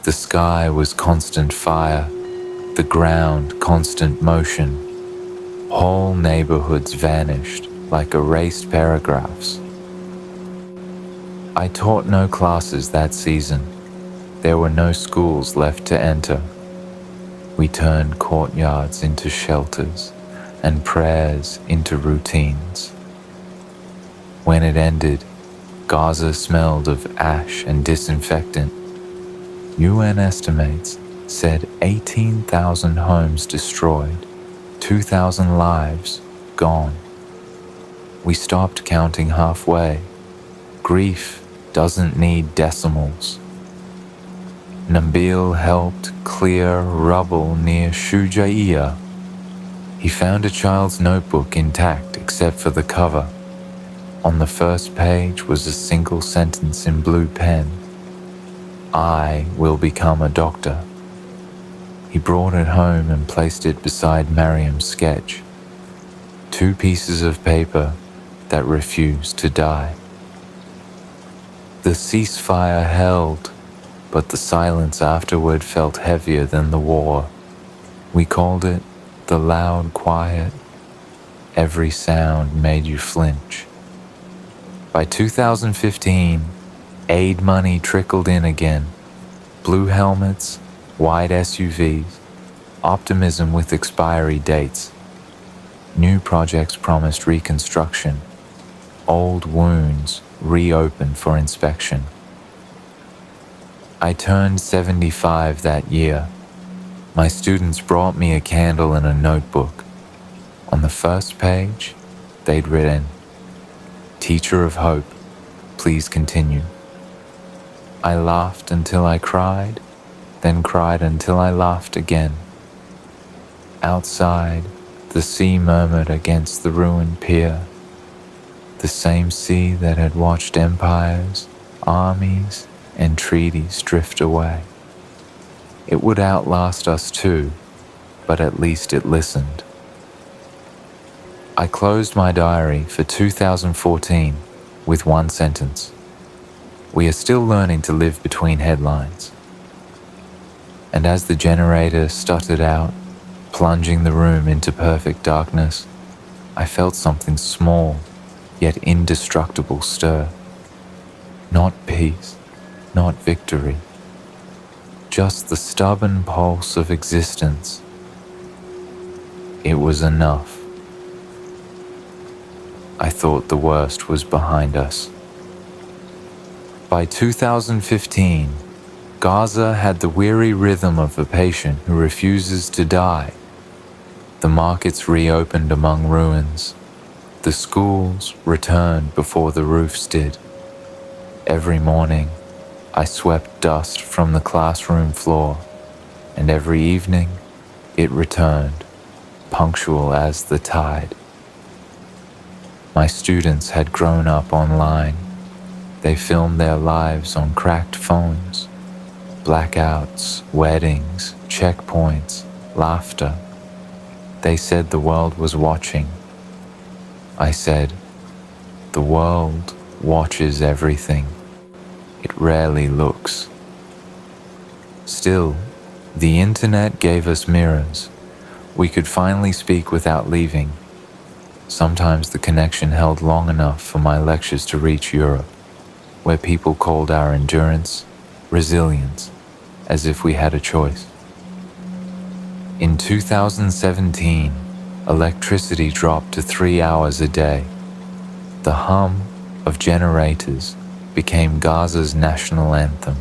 Speaker 1: The sky was constant fire, the ground constant motion. Whole neighborhoods vanished like erased paragraphs. I taught no classes that season. There were no schools left to enter. We turned courtyards into shelters and prayers into routines. When it ended, Gaza smelled of ash and disinfectant. UN estimates said 18,000 homes destroyed, 2,000 lives gone. We stopped counting halfway. Grief doesn't need decimals. Nabil helped clear rubble near Shujaiya. He found a child's notebook intact except for the cover. On the first page was a single sentence in blue pen. I will become a doctor. He brought it home and placed it beside Mariam's sketch. 2 pieces of paper that refused to die. The ceasefire held, but the silence afterward felt heavier than the war. We called it the loud quiet. Every sound made you flinch. By 2015, aid money trickled in again. Blue helmets, wide SUVs, optimism with expiry dates. New projects promised reconstruction. Old wounds reopened for inspection. I turned 75 that year. My students brought me a candle and a notebook. On the first page, they'd written, "Teacher of Hope, please continue." I laughed until I cried, then cried until I laughed again. Outside, the sea murmured against the ruined pier, the same sea that had watched empires, armies, and treaties drift away. It would outlast us too, but at least it listened. I closed my diary for 2014 with one sentence. We are still learning to live between headlines. And as the generator stuttered out, plunging the room into perfect darkness, I felt something small, yet indestructible stir. Not peace, not victory, just the stubborn pulse of existence. It was enough. I thought the worst was behind us. By 2015, Gaza had the weary rhythm of a patient who refuses to die. The markets reopened among ruins. The schools returned before the roofs did. Every morning, I swept dust from the classroom floor, and every evening, it returned, punctual as the tide. My students had grown up online. They filmed their lives on cracked phones. Blackouts, weddings, checkpoints, laughter. They said the world was watching. I said, the world watches everything. It rarely looks. Still, the internet gave us mirrors. We could finally speak without leaving. Sometimes the connection held long enough for my lectures to reach Europe, where people called our endurance resilience, as if we had a choice. In 2017, electricity dropped to 3 hours a day. The hum of generators became Gaza's national anthem.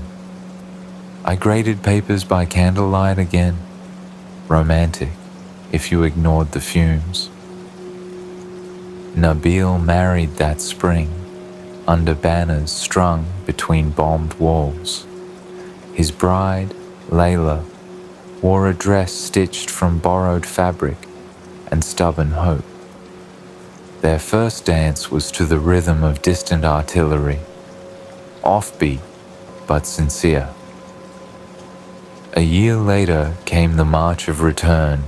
Speaker 1: I graded papers by candlelight again, romantic if you ignored the fumes. Nabil married that spring, under banners strung between bombed walls. His bride, Layla, wore a dress stitched from borrowed fabric and stubborn hope. Their first dance was to the rhythm of distant artillery, offbeat but sincere. A year later came the March of Return.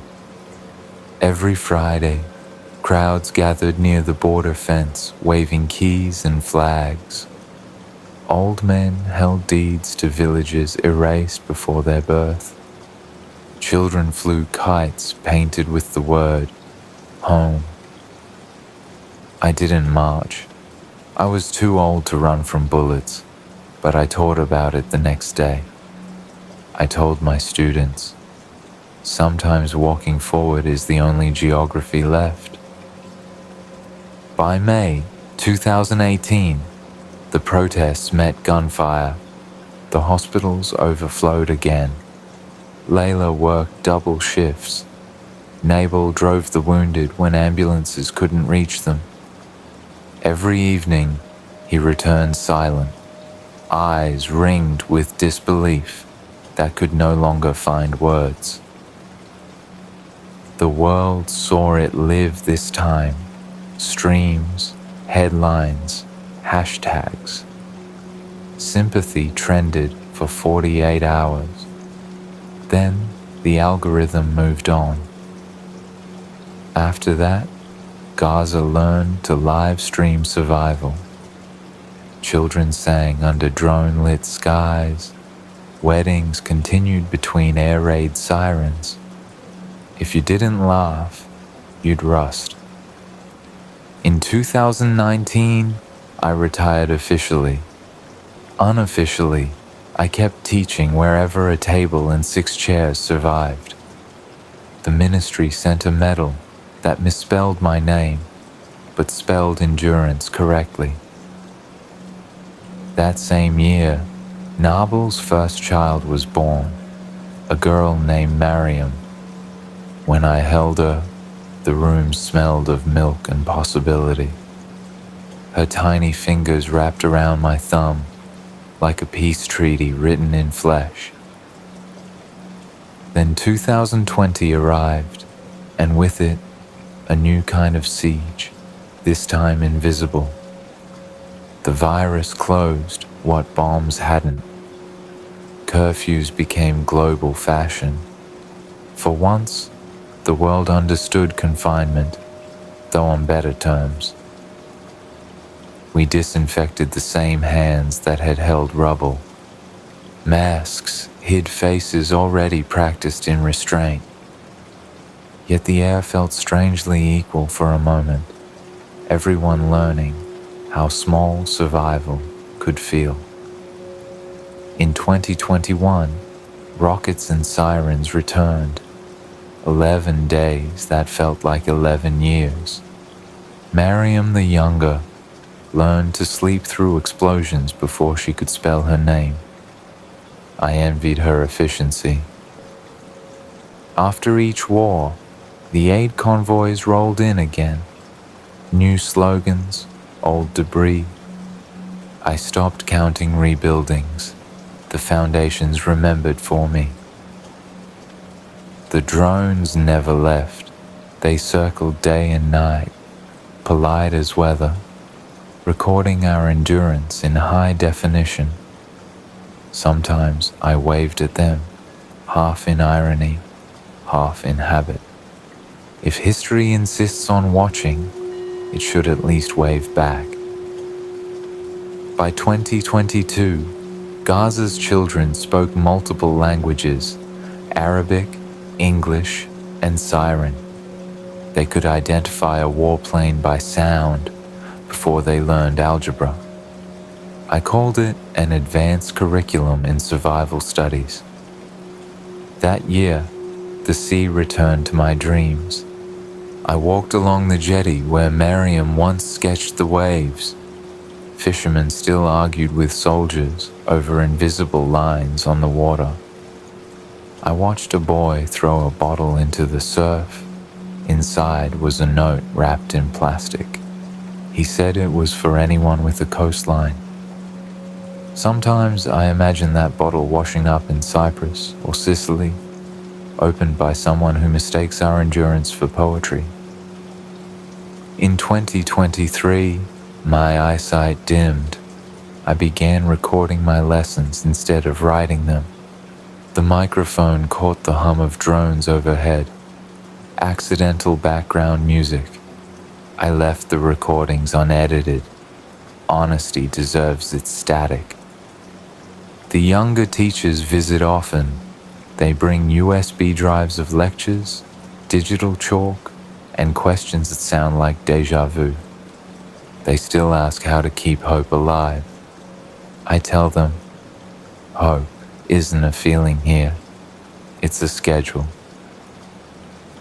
Speaker 1: Every Friday, crowds gathered near the border fence, waving keys and flags. Old men held deeds to villages erased before their birth. Children flew kites painted with the word, home. I didn't march. I was too old to run from bullets, but I taught about it the next day. I told my students, sometimes walking forward is the only geography left. By May 2018, the protests met gunfire. The hospitals overflowed again. Layla worked double shifts. Nabal drove the wounded when ambulances couldn't reach them. Every evening, he returned silent, eyes ringed with disbelief that could no longer find words. The world saw it live this time. Streams, headlines, hashtags. Sympathy trended for 48 hours. Then the algorithm moved on. After that, Gaza learned to live stream survival. Children sang under drone-lit skies. Weddings continued between air raid sirens. If you didn't laugh, you'd rust. In 2019, I retired officially. Unofficially, I kept teaching wherever a table and 6 chairs survived. The ministry sent a medal that misspelled my name, but spelled endurance correctly. That same year, Nabil's first child was born, a girl named Mariam. When I held her, the room smelled of milk and possibility. Her tiny fingers wrapped around my thumb, like a peace treaty written in flesh. Then 2020 arrived, and with it, a new kind of siege, this time invisible. The virus closed what bombs hadn't. Curfews became global fashion. For once, the world understood confinement, though on better terms. We disinfected the same hands that had held rubble. Masks hid faces already practiced in restraint. Yet the air felt strangely equal for a moment, everyone learning how small survival could feel. In 2021, rockets and sirens returned. 11 days that felt like 11 years. Mariam the Younger learned to sleep through explosions before she could spell her name. I envied her efficiency. After each war, the aid convoys rolled in again. New slogans, old debris. I stopped counting rebuildings. The foundations remembered for me. The drones never left. They circled day and night, polite as weather, recording our endurance in high definition. Sometimes I waved at them, half in irony, half in habit. If history insists on watching, it should at least wave back. By 2022, Gaza's children spoke multiple languages: Arabic, English, and Siren. They could identify a warplane by sound before they learned algebra. I called it an advanced curriculum in survival studies. That year, the sea returned to my dreams. I walked along the jetty where Mariam once sketched the waves. Fishermen still argued with soldiers over invisible lines on the water. I watched a boy throw a bottle into the surf. Inside was a note wrapped in plastic. He said it was for anyone with a coastline. Sometimes I imagine that bottle washing up in Cyprus or Sicily, opened by someone who mistakes our endurance for poetry. In 2023, my eyesight dimmed. I began recording my lessons instead of writing them. The microphone caught the hum of drones overhead. Accidental background music. I left the recordings unedited. Honesty deserves its static. The younger teachers visit often. They bring USB drives of lectures, digital chalk, and questions that sound like déjà vu. They still ask how to keep hope alive. I tell them, hope isn't a feeling here, it's a schedule.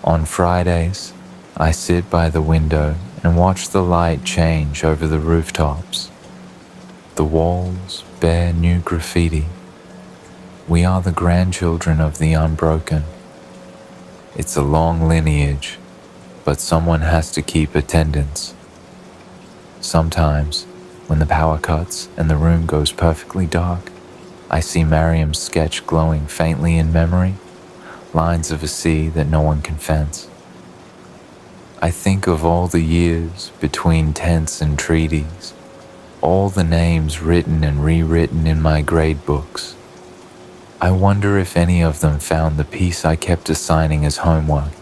Speaker 1: On Fridays, I sit by the window and watch the light change over the rooftops. The walls bear new graffiti. We are the grandchildren of the unbroken. It's a long lineage, but someone has to keep attendance. Sometimes, when the power cuts and the room goes perfectly dark, I see Mariam's sketch glowing faintly in memory, lines of a sea that no one can fence. I think of all the years between tents and treaties, all the names written and rewritten in my grade books. I wonder if any of them found the piece I kept assigning as homework.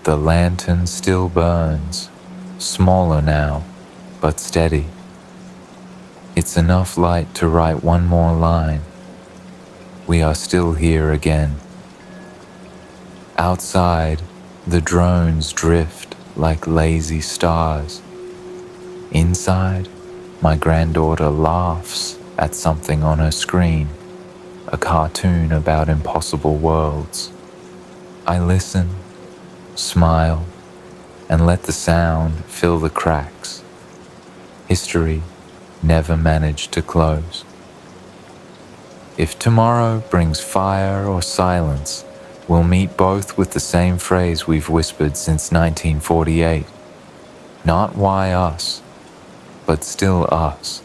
Speaker 1: The lantern still burns, smaller now, but steady. It's enough light to write one more line. We are still here again. Outside, the drones drift like lazy stars. Inside, my granddaughter laughs at something on her screen, a cartoon about impossible worlds. I listen, smile, and let the sound fill the cracks. History never managed to close. If tomorrow brings fire or silence, we'll meet both with the same phrase we've whispered since 1948. Not why us, but still us.